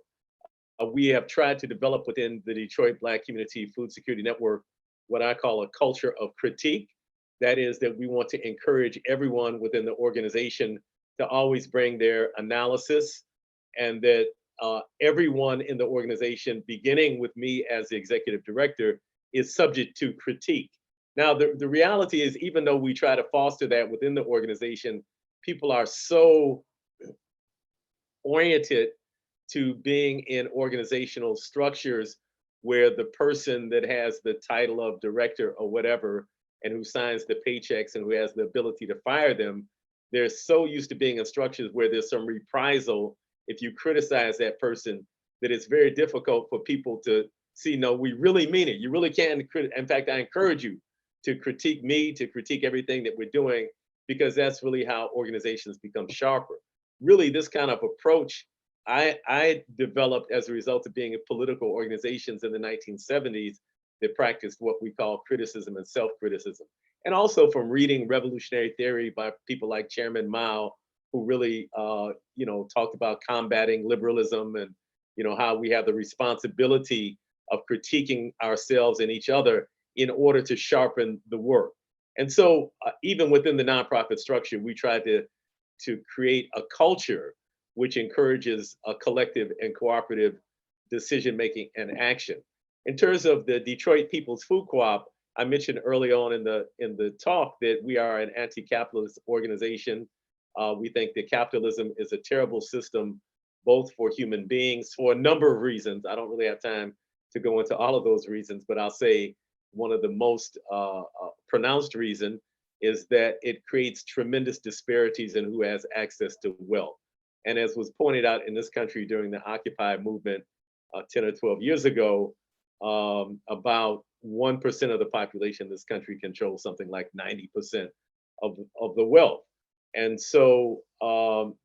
We have tried to develop within the Detroit Black Community Food Security Network what I call a culture of critique. That is that we want to encourage everyone within the organization to always bring their analysis, and that everyone in the organization, beginning with me as the executive director, is subject to critique. Now, the reality is, even though we try to foster that within the organization, people are so oriented to being in organizational structures where the person that has the title of director or whatever, and who signs the paychecks and who has the ability to fire them, they're so used to being in structures where there's some reprisal if you criticize that person, that it's very difficult for people to see, no, we really mean it. You really can. In fact, I encourage you to critique me, to critique everything that we're doing, because that's really how organizations become sharper. Really, this kind of approach I developed as a result of being in political organizations in the 1970s that practiced what we call criticism and self-criticism. And also from reading revolutionary theory by people like Chairman Mao, who really talked about combating liberalism and how we have the responsibility of critiquing ourselves and each other in order to sharpen the work. And so even within the nonprofit structure, we try to create a culture which encourages a collective and cooperative decision-making and action. In terms of the Detroit People's Food Co-op, I mentioned early on in the talk that we are an anti-capitalist organization. We think that capitalism is a terrible system, both for human beings, for a number of reasons. I don't really have time to go into all of those reasons, but I'll say one of the most pronounced reason is that it creates tremendous disparities in who has access to wealth. And as was pointed out in this country during the Occupy movement 10 or 12 years ago, about 1% of the population in this country controls something like 90% of the wealth. And so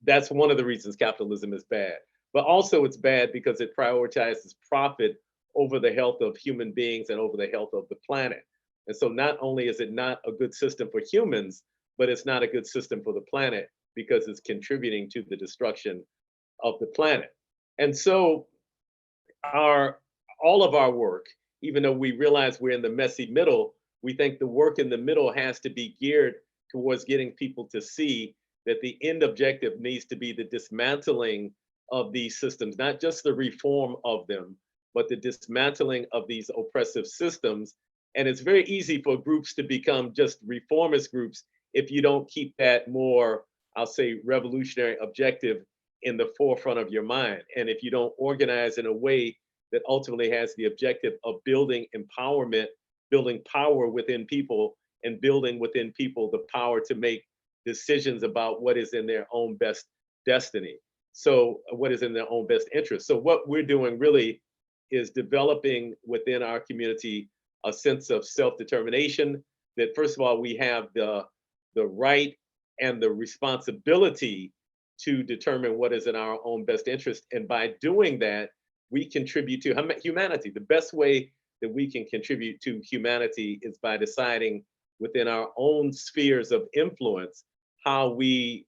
that's one of the reasons capitalism is bad. But also it's bad because it prioritizes profit over the health of human beings and over the health of the planet. And so not only is it not a good system for humans, but it's not a good system for the planet because it's contributing to the destruction of the planet. And so all of our work, even though we realize we're in the messy middle, we think the work in the middle has to be geared towards getting people to see that the end objective needs to be the dismantling of these systems, not just the reform of them, but the dismantling of these oppressive systems. And it's very easy for groups to become just reformist groups if you don't keep that more, I'll say, revolutionary objective in the forefront of your mind. And if you don't organize in a way that ultimately has the objective of building empowerment, building power within people, and building within people the power to make decisions about what is in their own best destiny. So what is in their own best interest. So what we're doing really is developing within our community a sense of self-determination, that first of all, we have the right and the responsibility to determine what is in our own best interest. And by doing that, we contribute to humanity. The best way that we can contribute to humanity is by deciding within our own spheres of influence how we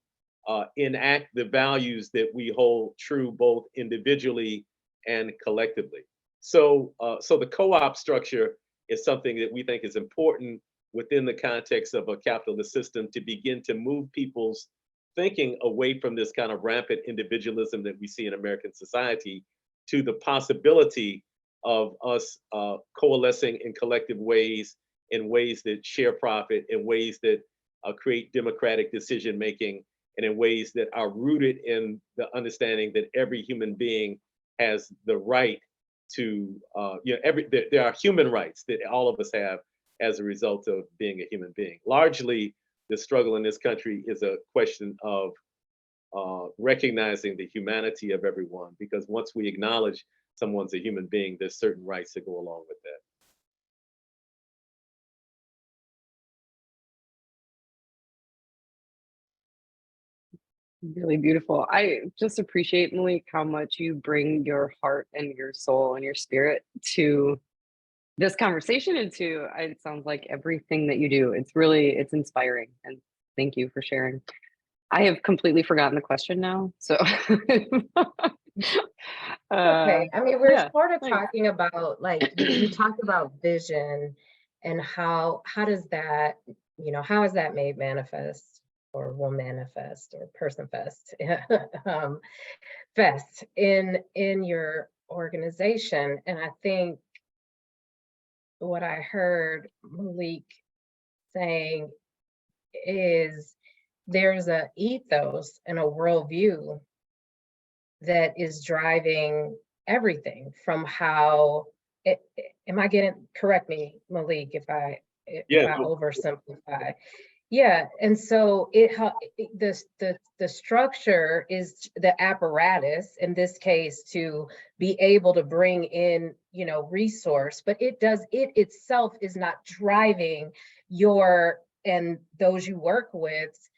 enact the values that we hold true both individually and collectively. So, so the co-op structure is something that we think is important within the context of a capitalist system to begin to move people's thinking away from this kind of rampant individualism that we see in American society to the possibility of us coalescing in collective ways, in ways that share profit, in ways that create democratic decision making, and in ways that are rooted in the understanding that every human being has the right to, there are human rights that all of us have as a result of being a human being. Largely, the struggle in this country is a question of recognizing the humanity of everyone, because once we acknowledge someone's a human being, there's certain rights that go along with that. Really beautiful. I just appreciate, Malik, how much you bring your heart and your soul and your spirit to this conversation and to, it sounds like, everything that you do. It's inspiring. And thank you for sharing. I have completely forgotten the question now. So Okay. I mean, we're yeah, sort of thanks. talking about, like, you talked about vision and how does that, how is that made manifest, or will manifest, or person fest, fest in your organization. And I think what I heard Malik saying is there's a ethos and a worldview that is driving everything from how am I getting, correct me, Malik, if I oversimplify. Yeah, and so the structure is the apparatus, in this case, to be able to bring in, resource, but it itself is not driving your and those you work with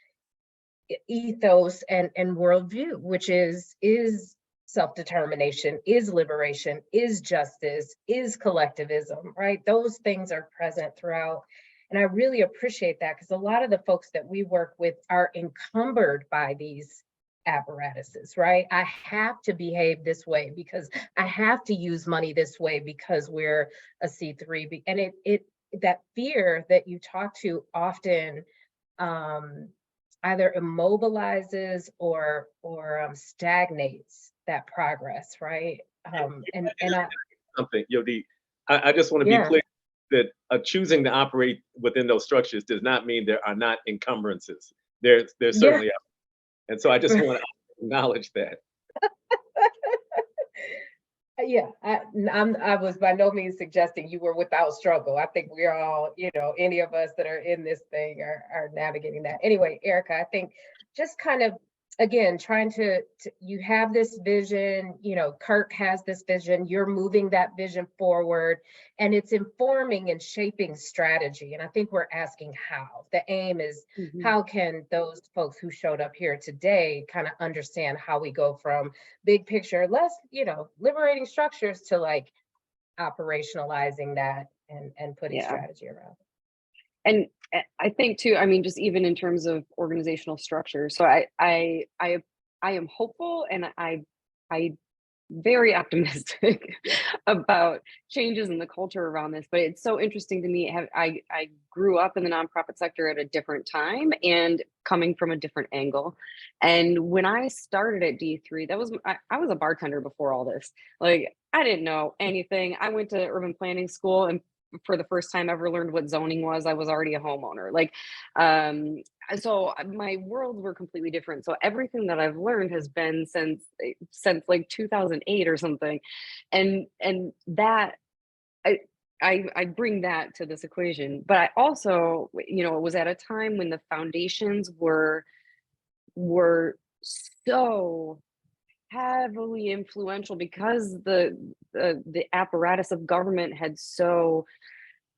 ethos and worldview, which is self-determination, is liberation, is justice, is collectivism, right? Those things are present throughout. And I really appreciate that, because a lot of the folks that we work with are encumbered by these apparatuses, right? I have to behave this way because I have to use money this way because we're a C3. And it that fear that you talk to often either immobilizes or stagnates that progress, right? Something, I just want to be clear that choosing to operate within those structures does not mean there are not encumbrances. There certainly are. And so I just want to acknowledge that. Yeah, I was by no means suggesting you were without struggle. I think we're all, any of us that are in this thing are navigating that. Anyway, Erica, I think just kind of, again, trying to you have this vision, Kirk has this vision, you're moving that vision forward, and it's informing and shaping strategy. And I think we're asking how. The aim is, how can those folks who showed up here today kind of understand how we go from big picture, less, liberating structures to like operationalizing that and putting Yeah. strategy around. And I think too, I mean, just even in terms of organizational structure. So I am hopeful, and I very optimistic about changes in the culture around this. But it's so interesting to me. I grew up in the nonprofit sector at a different time and coming from a different angle. And when I started at D3, I was a bartender before all this. Like, I didn't know anything. I went to urban planning school, and for the first time ever learned what zoning was. I was already a homeowner. Like, so my worlds were completely different. So everything that I've learned has been since like 2008 or something, and that I bring that to this equation. But I also, it was at a time when the foundations were so heavily influential because the apparatus of government had so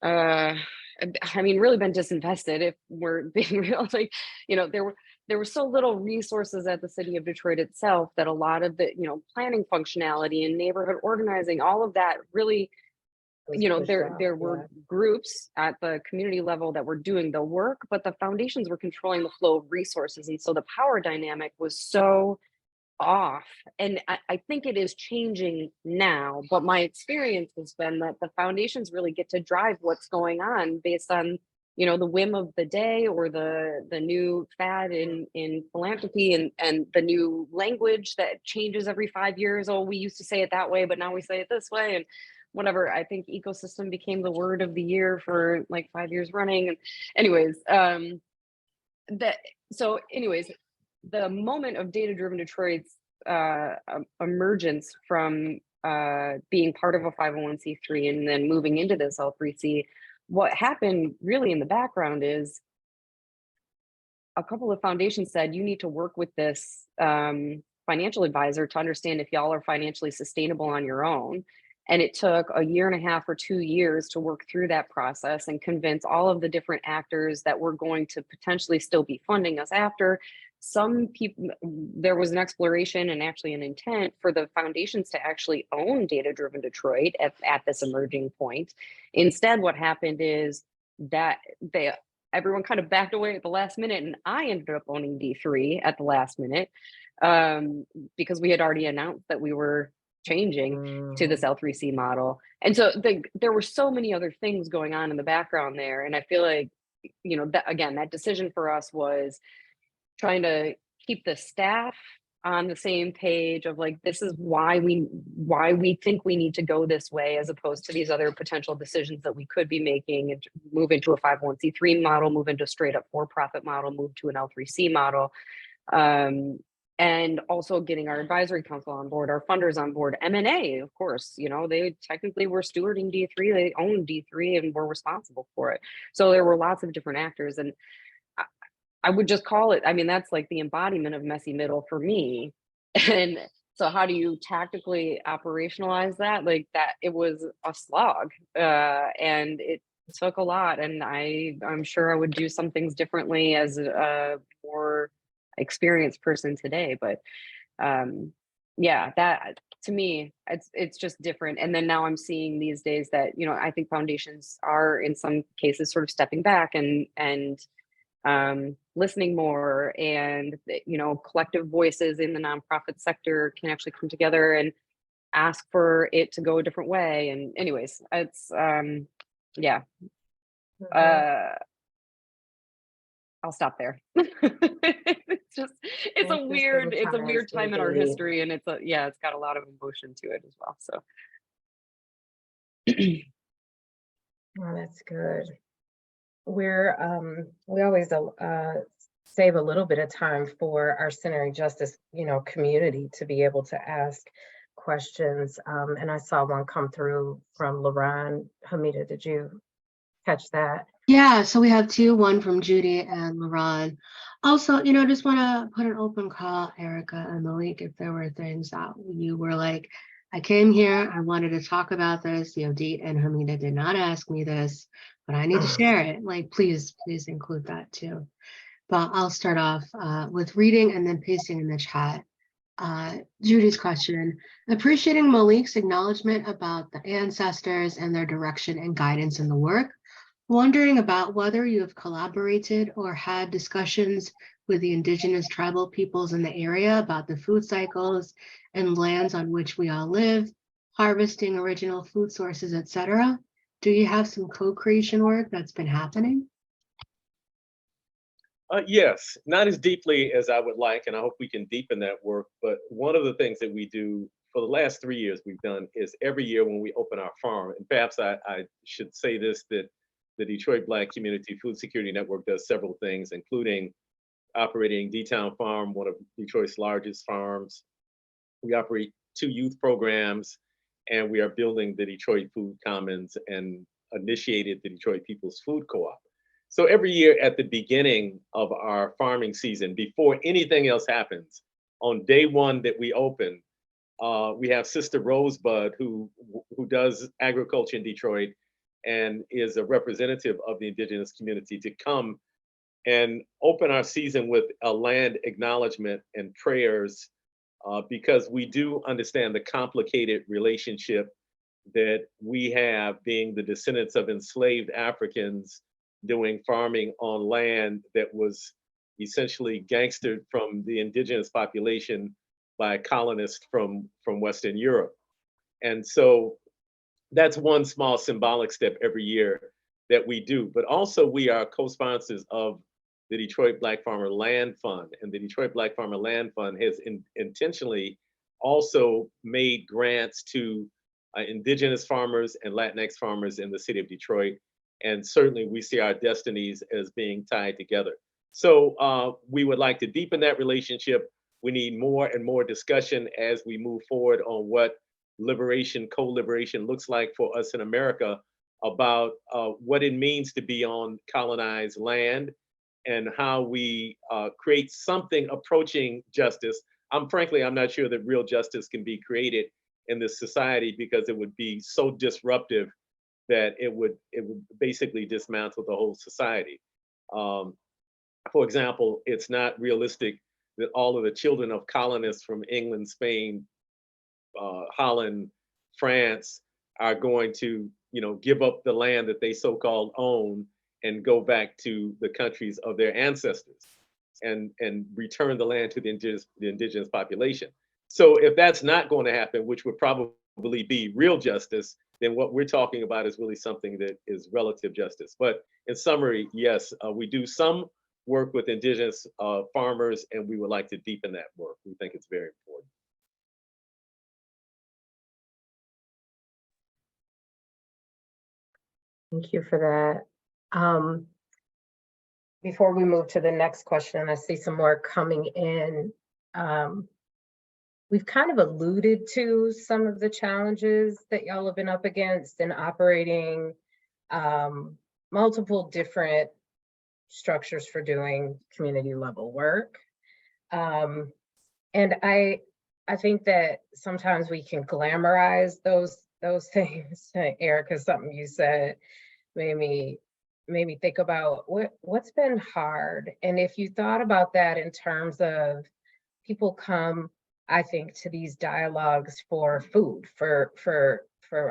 really been disinvested, if we're being real. Like, there were so little resources at the city of Detroit itself that a lot of the, planning functionality and neighborhood organizing, all of that really, there were groups at the community level that were doing the work, but the foundations were controlling the flow of resources. And so the power dynamic was so off. And I think it is changing now, but my experience has been that the foundations really get to drive what's going on based on, the whim of the day, or the new fad in philanthropy, and the new language that changes every 5 years. Oh, we used to say it that way, but now we say it this way, and whatever. I think ecosystem became the word of the year for like 5 years running. And anyways, the moment of data-driven Detroit's emergence from being part of a 501c3 and then moving into this L3C, what happened really in the background is a couple of foundations said, you need to work with this financial advisor to understand if y'all are financially sustainable on your own. And it took a year and a half or 2 years to work through that process and convince all of the different actors that were going to potentially still be funding us after. Some people, there was an exploration and actually an intent for the foundations to actually own Data-Driven Detroit at this emerging point. Instead, what happened is that everyone kind of backed away at the last minute, and I ended up owning D3 at the last minute because we had already announced that we were changing to this L3C model. And so there were so many other things going on in the background there. And I feel like, that decision for us was trying to keep the staff on the same page of like, this is why we think we need to go this way, as opposed to these other potential decisions that we could be making, and move into a 501c3 model, move into a straight up for-profit model, move to an L3C model. And also getting our advisory council on board, our funders on board, M&A, of course, they technically were stewarding D3, they own D3 and were responsible for it. So there were lots of different actors, and I would just call it, that's like the embodiment of messy middle for me. And so how do you tactically operationalize that? Like that, it was a slog, and it took a lot. And I'm sure I would do some things differently as a more experienced person today. But that to me, it's just different. And then now I'm seeing these days that, I think foundations are in some cases sort of stepping back and listening more, and collective voices in the nonprofit sector can actually come together and ask for it to go a different way. And anyways, it's I'll stop there. It's a weird time in our history, and it's got a lot of emotion to it as well. So oh, that's good. We always save a little bit of time for our Centering Justice, community to be able to ask questions, and I saw one come through from Lauren. Hamida, did you catch that? Yeah, so we have two, one from Judy and Lauren. Also, just want to put an open call, Erica and Malik, if there were things that you were like, I came here, I wanted to talk about this, Deet and Hamida did not ask me this, but I need to share it. Like, please include that too. But I'll start off with reading and then pasting in the chat. Judy's question, appreciating Malik's acknowledgement about the ancestors and their direction and guidance in the work. Wondering about whether you have collaborated or had discussions with the indigenous tribal peoples in the area about the food cycles and lands on which we all live, harvesting original food sources, etc. Do you have some co-creation work that's been happening? Yes, not as deeply as I would like, and I hope we can deepen that work. But one of the things that we do for the last 3 years we've done is every year when we open our farm, and perhaps I should say this, that the Detroit Black Community Food Security Network does several things, including operating D-Town Farm, one of Detroit's largest farms. We operate 2 youth programs, and we are building the Detroit Food Commons and initiated the Detroit People's Food Co-op. So every year at the beginning of our farming season, before anything else happens, on day one that we open, we have Sister Rosebud, who does agriculture in Detroit and is a representative of the indigenous community, to come and open our season with a land acknowledgement and prayers, because we do understand the complicated relationship that we have, being the descendants of enslaved Africans doing farming on land that was essentially gangstered from the indigenous population by colonists from Western Europe. And so that's one small symbolic step every year that we do. But also we are co-sponsors of the Detroit Black Farmer Land Fund. And the Detroit Black Farmer Land Fund has intentionally also made grants to indigenous farmers and Latinx farmers in the city of Detroit. And certainly we see our destinies as being tied together. So we would like to deepen that relationship. We need more and more discussion as we move forward on what liberation, co-liberation looks like for us in America, about what it means to be on colonized land and how we create something approaching justice. Frankly, I'm not sure that real justice can be created in this society, because it would be so disruptive that it would basically dismantle the whole society. For example, it's not realistic that all of the children of colonists from England, Spain, Holland, France are going to, give up the land that they so-called own and go back to the countries of their ancestors and return the land to the indigenous population. So if that's not going to happen, which would probably be real justice, then what we're talking about is really something that is relative justice. But in summary, yes, we do some work with indigenous farmers, and we would like to deepen that work. We think it's very important. Thank you for that. Before we move to the next question, I see some more coming in. We've kind of alluded to some of the challenges that y'all have been up against in operating multiple different structures for doing community level work. And I think that sometimes we can glamorize those things. Erica, something you said made me think about what's been hard. And if you thought about that in terms of people come, I think, to these dialogues for food, for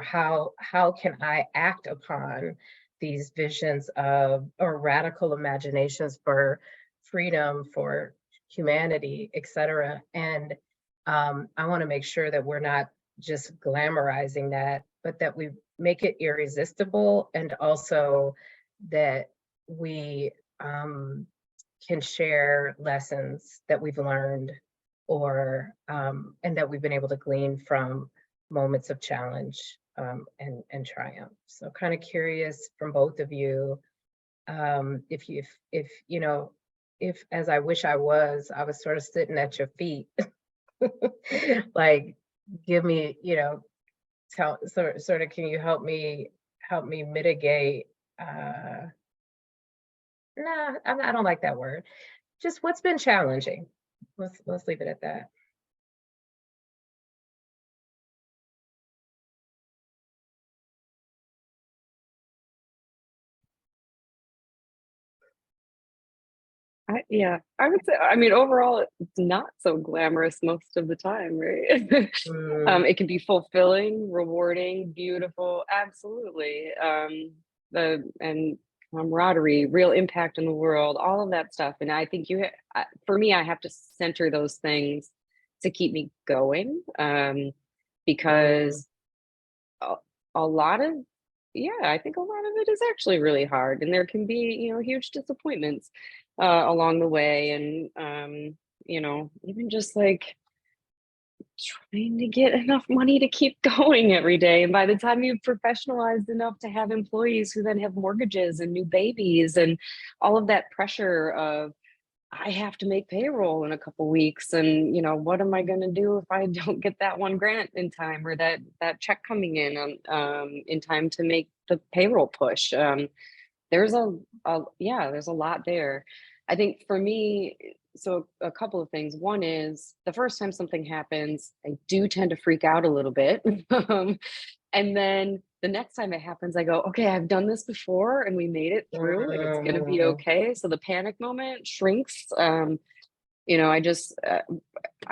how can I act upon these visions of, or radical imaginations for freedom, for humanity, etc. And I want to make sure that we're not just glamorizing that, but that we make it irresistible, and also that we can share lessons that we've learned, or and that we've been able to glean from moments of challenge and triumph. So kind of curious from both of you, if as I wish I was sort of sitting at your feet, like give me, tell sort of, can you help me mitigate, nah, I don't like that word. Just what's been challenging. Let's leave it at that. Yeah, I would say, I mean, overall, it's not so glamorous most of the time, right? Mm, It can be fulfilling, rewarding, beautiful, absolutely. And camaraderie, real impact in the world, all of that stuff. And I think for me, I have to center those things to keep me going, mm, because a, a lot of, yeah, I think a lot of it is actually really hard, and there can be, huge disappointments along the way, and even just like trying to get enough money to keep going every day. And by the time you've professionalized enough to have employees who then have mortgages and new babies and all of that pressure of, I have to make payroll in a couple weeks, and what am I going to do if I don't get that one grant in time, or that check coming in time to make the payroll push. There's there's a lot there. I think for me, so a couple of things. One is the first time something happens, I do tend to freak out a little bit. And then the next time it happens, I go, okay, I've done this before and we made it through and it's going to be mm. okay. So the panic moment shrinks. I just,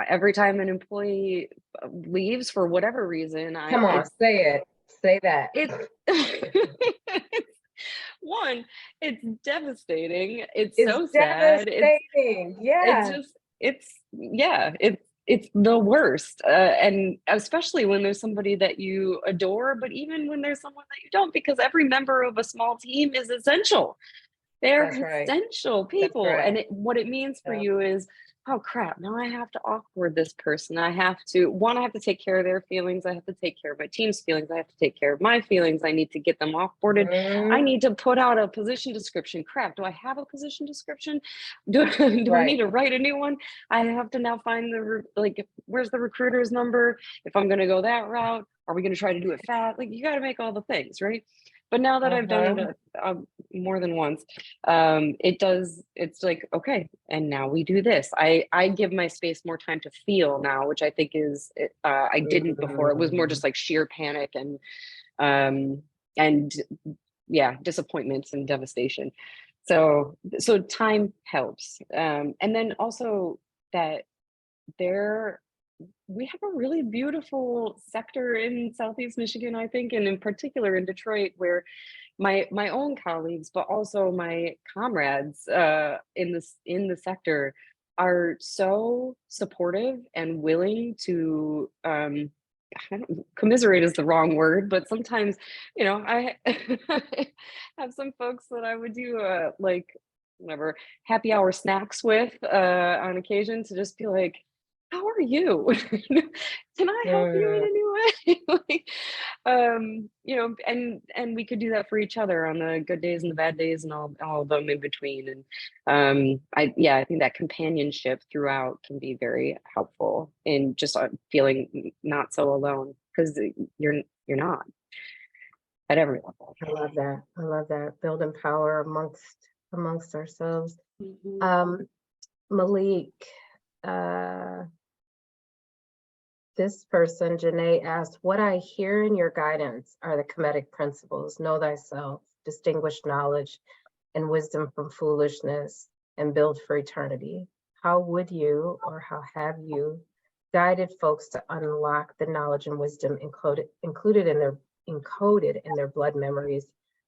every time an employee leaves for whatever reason, Come on, say it. Say that. it's one, it's devastating. It's It's so sad. devastating. It's Yeah, just, it's the worst. And especially when there's somebody that you adore, but even when there's someone that you don't, because every member of a small team is essential. They're that's right. essential That's people. right. And what it means for Yeah. you is, oh crap, now I have to offboard this person. I have to take care of their feelings. I have to take care of my team's feelings. I have to take care of my feelings. I need to get them offboarded. I Mhm. need to put out a position description. Crap, do I have a position description? Do I need Right. to write a new one? I have to now find where's the recruiter's number? If I'm going to go that route, are we going to try to do it fast? Like, you got to make all the things, right? But now that I've done Uh-huh. it more than once, it's like, okay, and now we do this. I give my space more time to feel now, which I think is, I didn't before. It was more just like sheer panic um and yeah, disappointments and devastation. So time helps. And then also that there we have a really beautiful sector in Southeast Michigan, I think, and in particular in Detroit, where my own colleagues, but also my comrades in the sector are so supportive and willing to commiserate is the wrong word, but sometimes, I have some folks that I would do like whatever happy hour snacks with on occasion, to just be like, how are you? Can I help you in a new way? Like, and we could do that for each other on the good days and the bad days and all of them in between. And I think that companionship throughout can be very helpful in just feeling not so alone, because you're not at every level. I love that. I love that. Building power amongst ourselves. Mhm. Malik, this person, Janae, asked, what I hear in your guidance are the Kemetic principles: know thyself, distinguish knowledge and wisdom from foolishness, and build for eternity. How would you, or how have you guided folks to unlock the knowledge and wisdom encoded in their blood memories,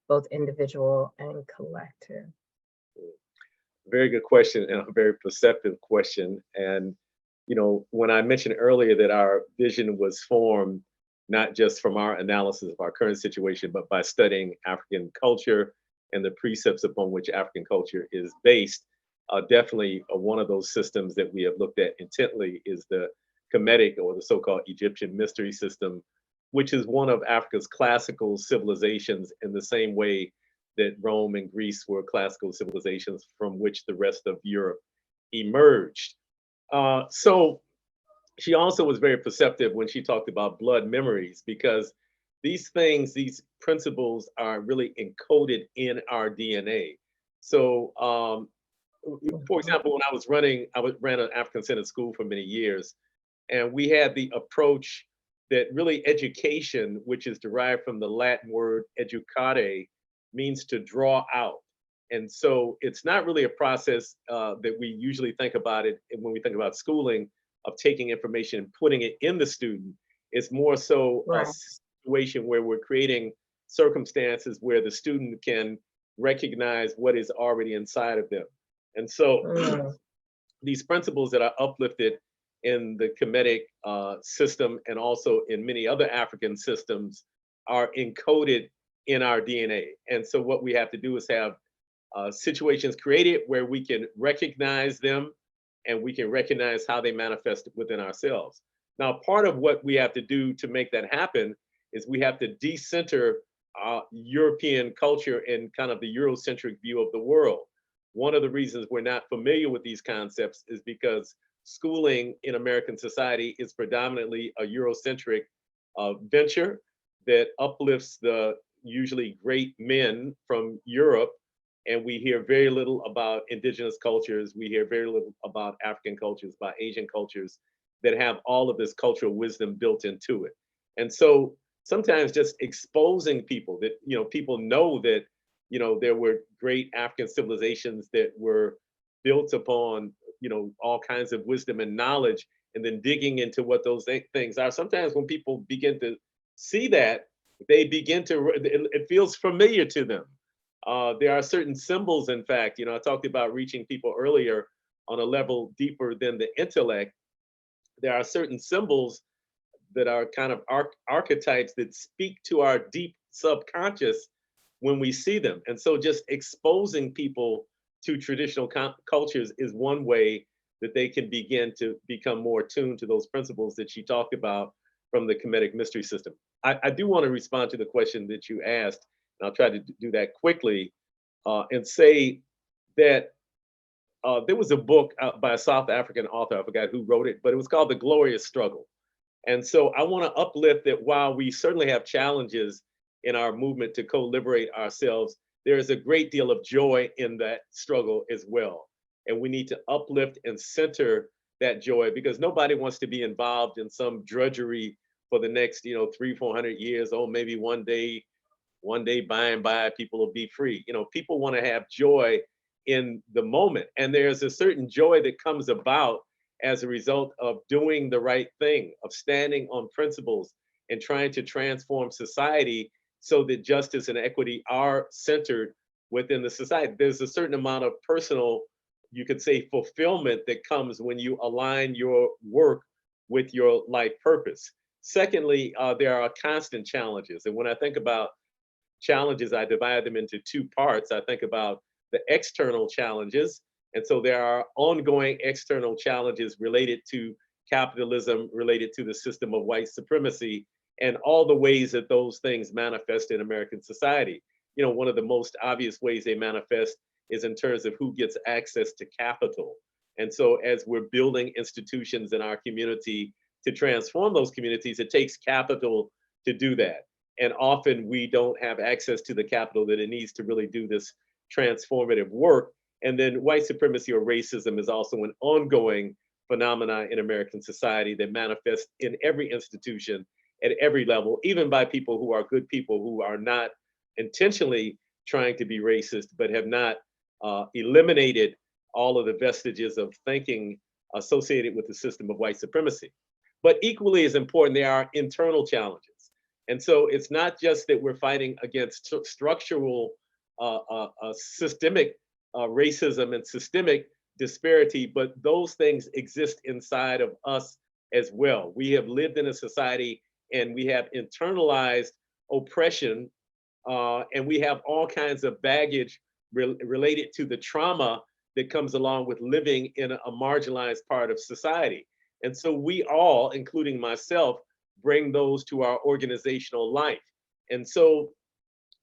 both individual and collective? Very good question, and a very perceptive question. And when I mentioned earlier that our vision was formed not just from our analysis of our current situation, but by studying African culture and the precepts upon which African culture is based, definitely one of those systems that we have looked at intently is the Kemetic, or the so-called Egyptian mystery system, which is one of Africa's classical civilizations, in the same way that Rome and Greece were classical civilizations from which the rest of Europe emerged. So she also was very perceptive when she talked about blood memories, because these things, these principles are really encoded in our DNA. So, for Mhm. example, when ran an African-centered school for many years, and we had the approach that really education, which is derived from the Latin word educare, means to draw out. And so it's not really a process that we usually think about it when we think about schooling, of taking information and putting it in the student. It's more so a Right. situation where we're creating circumstances where the student can recognize what is already inside of them. And so Mm, these principles that are uplifted in the Kemetic system and also in many other African systems are encoded in our DNA. And so what we have to do is have situations created where we can recognize them and we can recognize how they manifest within ourselves. Now, part of what we have to do to make that happen is we have to decenter European culture and kind of the Eurocentric view of the world. One of the reasons we're not familiar with these concepts is because schooling in American society is predominantly a Eurocentric venture that uplifts the usually great men from Europe, and we hear very little about indigenous cultures. We hear very little about African cultures, about Asian cultures that have all of this cultural wisdom built into it. And so sometimes just exposing people that, people know that, there were great African civilizations that were built upon, all kinds of wisdom and knowledge, and then digging into what those things are. Sometimes when people begin to see that, they begin to, it feels familiar to them. There are certain symbols, in fact, I talked about reaching people earlier on a level deeper than the intellect. There are certain symbols that are kind of archetypes that speak to our deep subconscious when we see them. And so just exposing people to traditional cultures is one way that they can begin to become more attuned to those principles that she talked about from the Kemetic mystery system. I do want to respond to the question that you asked, and I'll try to do that quickly, and say that there was a book by a South African author, I forgot who wrote it, but it was called The Glorious Struggle. And so I want to uplift that while we certainly have challenges in our movement to co-liberate ourselves, there is a great deal of joy in that struggle as well. And we need to uplift and center that joy, because nobody wants to be involved in some drudgery for the next, 300-400 years. Oh, maybe one day by and by people will be free. People want to have joy in the moment. And there's a certain joy that comes about as a result of doing the right thing, of standing on principles and trying to transform society so that justice and equity are centered within the society. There's a certain amount of personal, you could say, fulfillment that comes when you align your work with your life purpose. Secondly, there are constant challenges. And when I think about challenges, I divide them into two parts. I think about the external challenges. And so there are ongoing external challenges related to capitalism, related to the system of white supremacy, and all the ways that those things manifest in American society. One of the most obvious ways they manifest is in terms of who gets access to capital. And so as we're building institutions in our community to transform those communities, it takes capital to do that. And often we don't have access to the capital that it needs to really do this transformative work. And then white supremacy or racism is also an ongoing phenomenon in American society that manifests in every institution at every level, even by people who are good people, who are not intentionally trying to be racist, but have not eliminated all of the vestiges of thinking associated with the system of white supremacy. But equally as important, there are internal challenges. And so it's not just that we're fighting against structural, systemic racism and systemic disparity, but those things exist inside of us as well. We have lived in a society and we have internalized oppression, and we have all kinds of baggage related to the trauma that comes along with living in a marginalized part of society. And so we all, including myself, bring those to our organizational life. And so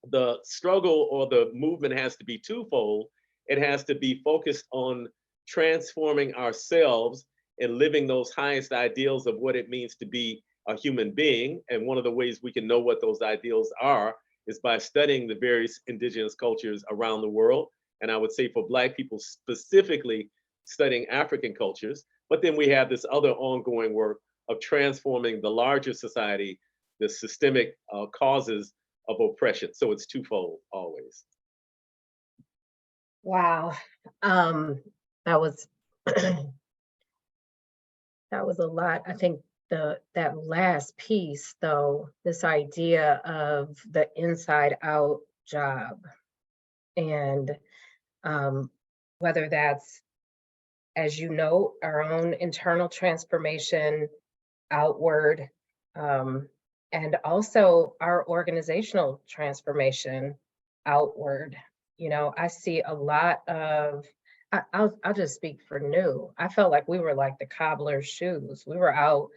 the struggle or the movement has to be twofold. It has to be focused on transforming ourselves. and living those highest ideals of what it means to be a human being. And one of the ways we can know what those ideals are is by studying the various indigenous cultures around the world. And I would say for Black people specifically, studying African cultures. But then we have this other ongoing work of transforming the larger society, the systemic causes of oppression. So it's twofold always. Wow. That was that was a lot. I think that last piece, though, this idea of the inside out job, and whether that's, as you know, our own internal transformation outward, and also our organizational transformation outward. You know, I see a lot of, I'll just speak for New. I felt like we were like the cobbler's shoes. We were out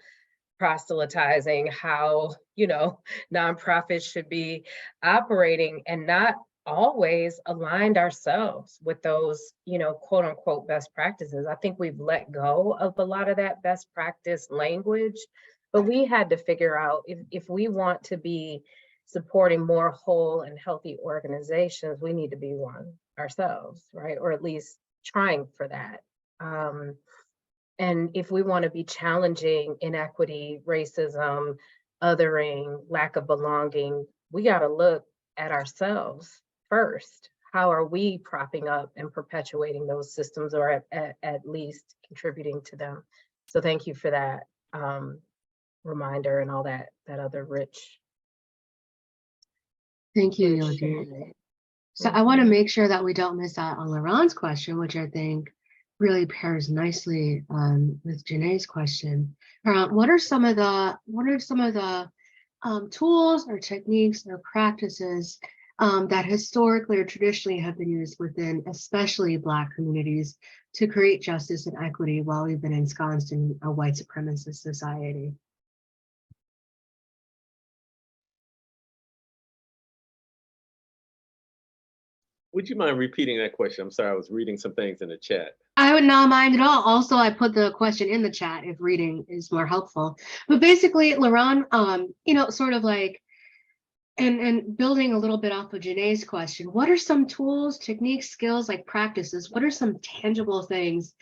proselytizing how, you know, nonprofits should be operating, and not always aligned ourselves with those, you know, quote unquote best practices. I think we've let go of a lot of that best practice language, but we had to figure out if we want to be supporting more whole and healthy organizations, we need to be one ourselves, right? Or at least trying for that. And if we want to be challenging inequity, racism, othering, lack of belonging, we got to look at ourselves first. How are we propping up and perpetuating those systems, or at least contributing to them? So thank you for that reminder and all that other rich. Thank you, Yogi. So I want to make sure that we don't miss out on Laurent's question, which I think really pairs nicely with Janae's question. What are some of the tools or techniques or practices that historically or traditionally have been used within especially Black communities to create justice and equity while we've been ensconced in a white supremacist society? Would you mind repeating that question? I'm sorry, I was reading some things in the chat. I would not mind at all. Also, I put the question in the chat if reading is more helpful. But basically, Laurent, you know, sort of like, and building a little bit off of Janae's question, what are some tools, techniques, skills, like practices? What are some tangible things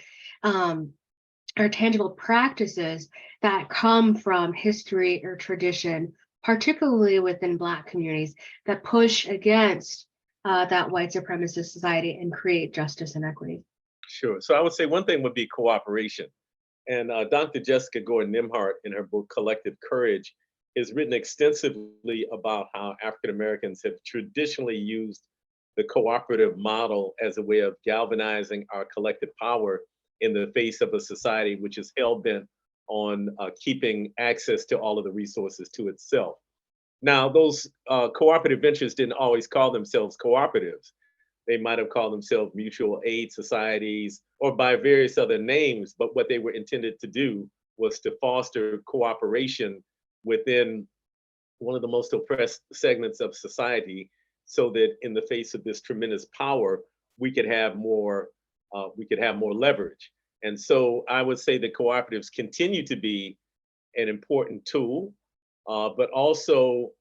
or tangible practices that come from history or tradition, particularly within Black communities, that push against that white supremacist society and create justice and equity? Sure. So I would say one thing would be cooperation. And Dr. Jessica Gordon-Nimhart, in her book Collective Courage, has written extensively about how African Americans have traditionally used the cooperative model as a way of galvanizing our collective power in the face of a society which is hell-bent on keeping access to all of the resources to itself. Now, those cooperative ventures didn't always call themselves cooperatives. They might have called themselves mutual aid societies or by various other names, but what they were intended to do was to foster cooperation within one of the most oppressed segments of society, so that in the face of this tremendous power, we could have more leverage. And so I would say that cooperatives continue to be an important tool, but also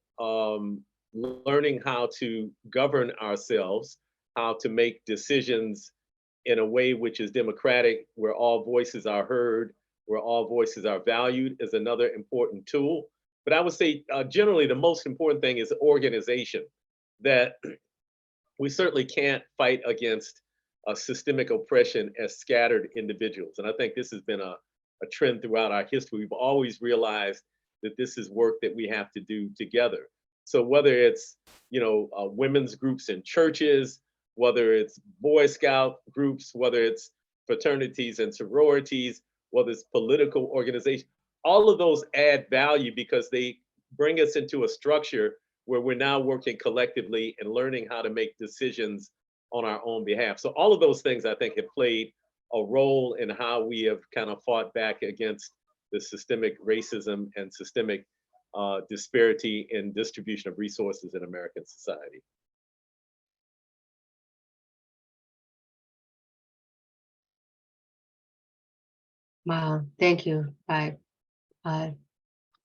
learning how to govern ourselves, how to make decisions in a way which is democratic, where all voices are heard, where all voices are valued, is another important tool. But I would say generally the most important thing is organization, that we certainly can't fight against systemic oppression as scattered individuals. And I think this has been a trend throughout our history. We've always realized that this is work that we have to do together. So whether it's, you know, women's groups in churches, whether it's Boy Scout groups, whether it's fraternities and sororities, whether it's political organizations, all of those add value because they bring us into a structure where we're now working collectively and learning how to make decisions on our own behalf. So all of those things I think have played a role in how we have kind of fought back against the systemic racism and systemic disparity in distribution of resources in American society. Wow, thank you.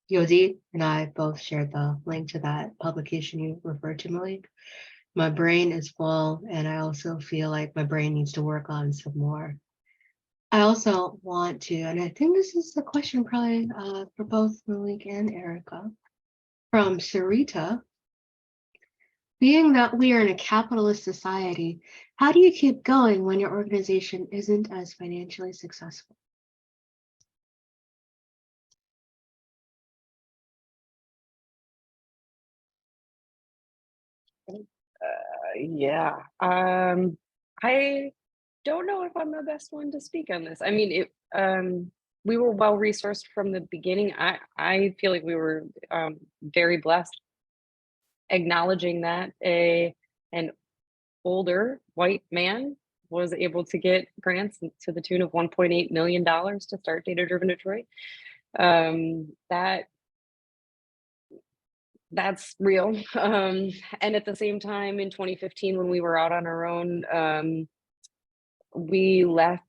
Yosi and I both shared the link to that publication you referred to, Malik. My brain is full, and I also feel like my brain needs to work on some more. I also want to, and I think this is a question probably for both Malik and Erica, from Sarita. Being that we are in a capitalist society, how do you keep going when your organization isn't as financially successful? Yeah. I don't know if I'm the best one to speak on this. I mean, we were well resourced from the beginning. I feel like we were very blessed, acknowledging that an older white man was able to get grants to the tune of $1.8 million to start Data Driven Detroit. That's real. And at the same time, in 2015, when we were out on our own, we left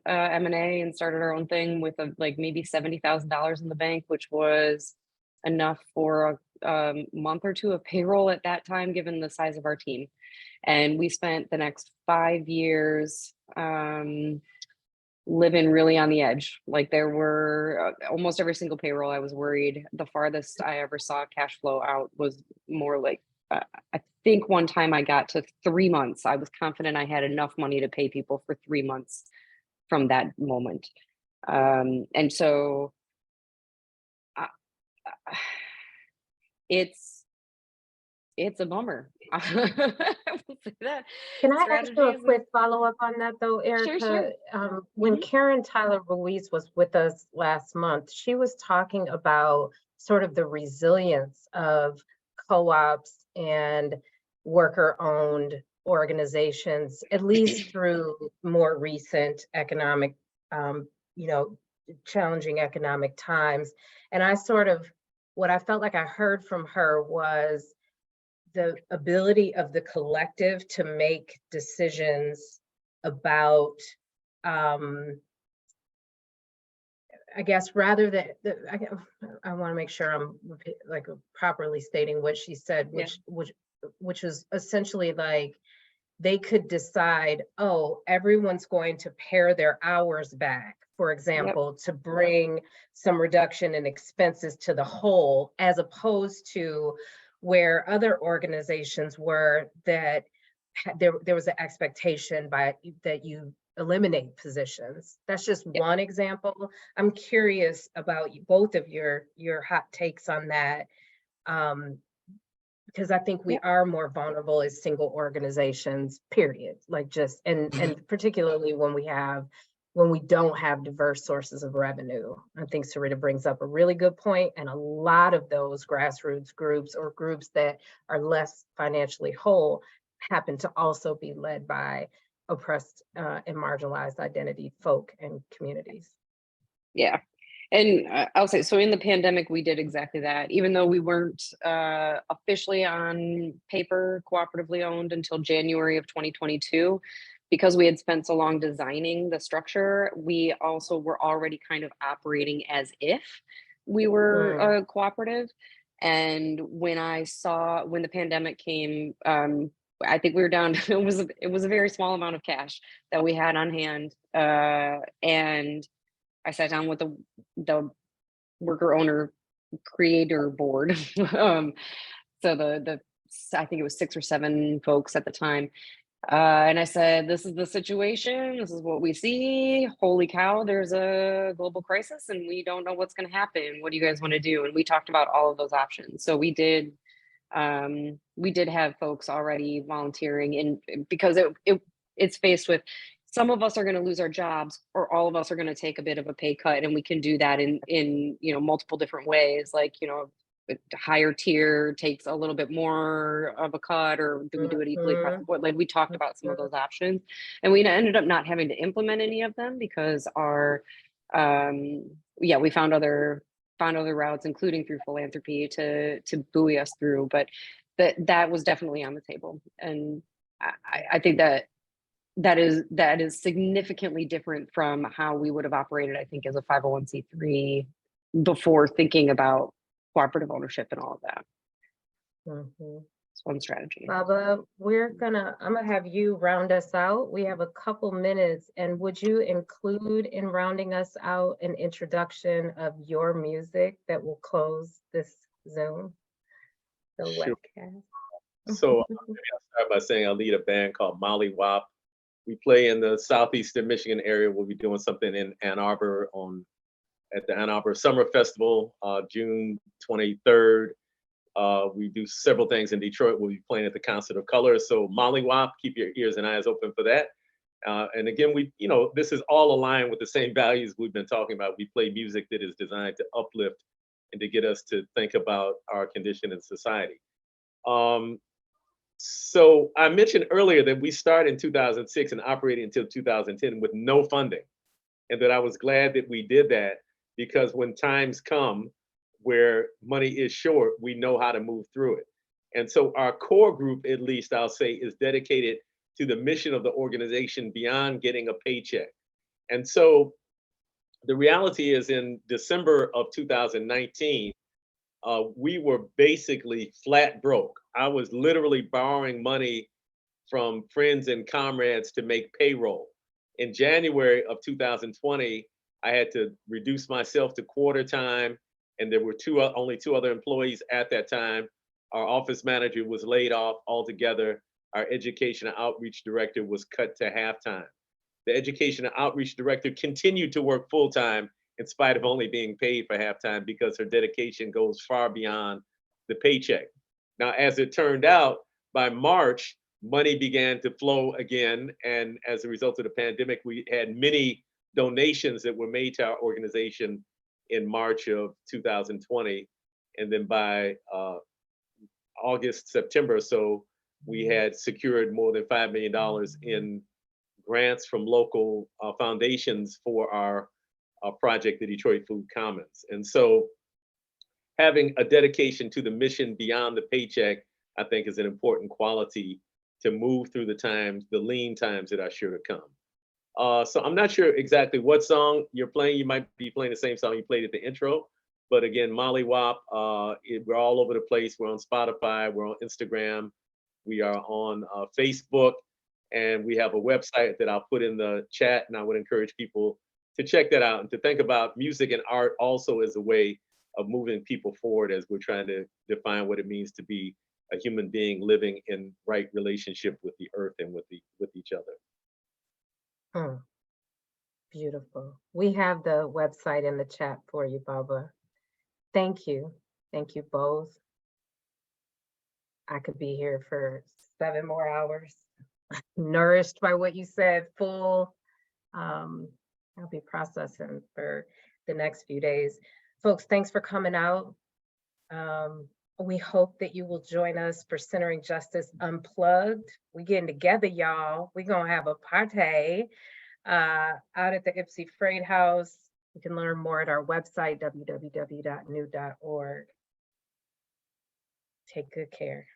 M&A and started our own thing with like maybe $70,000 in the bank, which was enough for a month or two of payroll at that time, given the size of our team. And we spent the next 5 years living really on the edge. Like there were almost every single payroll, I was worried. The farthest I ever saw cash flow out was more like, I think one time I got to 3 months. I was confident I had enough money to pay people for 3 months from that moment. And so it's a bummer. I will say that. Can I ask you a Strategies quick follow-up on that though, Sure, sure. Erica? When Karen Tyler Ruiz was with us last month, she was talking about sort of the resilience of co-ops and worker-owned organizations, at least through more recent economic, you know, challenging economic times. And what I felt like I heard from her was the ability of the collective to make decisions about, I guess, rather than, I want to make sure I'm like properly stating what she said, which was essentially like, they could decide, oh, everyone's going to pare their hours back, for example, to bring some reduction in expenses to the whole, as opposed to where other organizations were that there was an expectation that you eliminate positions. That's just one example. I'm curious about both of your hot takes on that. Because I think we are more vulnerable as single organizations, period. Like just, and particularly when we don't have diverse sources of revenue. I think Sarita brings up a really good point, and a lot of those grassroots groups or groups that are less financially whole happen to also be led by oppressed and marginalized identity folk and communities. Yeah. And I'll say, so in the pandemic, we did exactly that. Even though we weren't officially on paper cooperatively owned until January of 2022, because we had spent so long designing the structure, we also were already kind of operating as if we were a cooperative. And when the pandemic came, I think we were down, it was a very small amount of cash that we had on hand. And I sat down with the worker owner creator board. So I think it was 6 or 7 folks at the time. And I said, this is the situation. This is what we see. Holy cow, there's a global crisis and we don't know what's going to happen. What do you guys want to do? And we talked about all of those options. So we did have folks already volunteering, and because it's faced with, some of us are going to lose our jobs, or all of us are going to take a bit of a pay cut, and we can do that in multiple different ways. Like, a higher tier takes a little bit more of a cut, or do we do it equally across the board? Like, we talked about some of those options, and we ended up not having to implement any of them because we found other routes, including through philanthropy, to buoy us through. But that was definitely on the table, and I think that that is significantly different from how we would have operated, I think, as a 501c3 before thinking about cooperative ownership and all of that. Mhm. It's one strategy. Baba, I'm gonna have you round us out. We have a couple minutes, and would you include in rounding us out an introduction of your music that will close this Zoom, the Sure. webcast? So maybe I'll start by saying I lead a band called Malik. We play in the southeastern Michigan area. We'll be doing something in Ann Arbor at the Ann Arbor Summer Festival, June 23rd. We do several things in Detroit. We'll be playing at the Concert of Colors. So Molly Wop, keep your ears and eyes open for that. And again, this is all aligned with the same values we've been talking about. We play music that is designed to uplift and to get us to think about our condition in society. So I mentioned earlier that we started in 2006 and operated until 2010 with no funding, and that I was glad that we did that, because when times come where money is short, we know how to move through it. And so our core group, at least I'll say, is dedicated to the mission of the organization beyond getting a paycheck. And so the reality is, in December of 2019, we were basically flat broke. I was literally borrowing money from friends and comrades to make payroll. In January of 2020, I had to reduce myself to quarter time, and there were only two other employees at that time. Our office manager was laid off altogether. Our education and outreach director was cut to half-time. The education and outreach director continued to work full-time in spite of only being paid for half-time, because her dedication goes far beyond the paycheck. Now, as it turned out, by March, money began to flow again. And as a result of the pandemic, we had many donations that were made to our organization in March of 2020. And then by August, September or so, we had secured more than $5 million in grants from local foundations for our project, the Detroit Food Commons. And so having a dedication to the mission beyond the paycheck, I think, is an important quality to move through the lean times that are sure to come. So I'm not sure exactly what song you're playing. You might be playing the same song you played at the intro. But again, Molly Wop, we're all over the place. We're on Spotify, we're on Instagram, we are on Facebook, and we have a website that I'll put in the chat, and I would encourage people to check that out and to think about music and art also as a way of moving people forward as we're trying to define what it means to be a human being living in right relationship with the earth and with each other. Beautiful. We have the website in the chat for you, Baba. Thank you. Thank you both. I could be here for 7 more hours, nourished by what you said, full. I'll be processing for the next few days. Folks, thanks for coming out. We hope that you will join us for Centering Justice Unplugged. We getting together, y'all. We're gonna have a party out at the Ipsy Freight House. You can learn more at our website, www.anew.org. Take good care.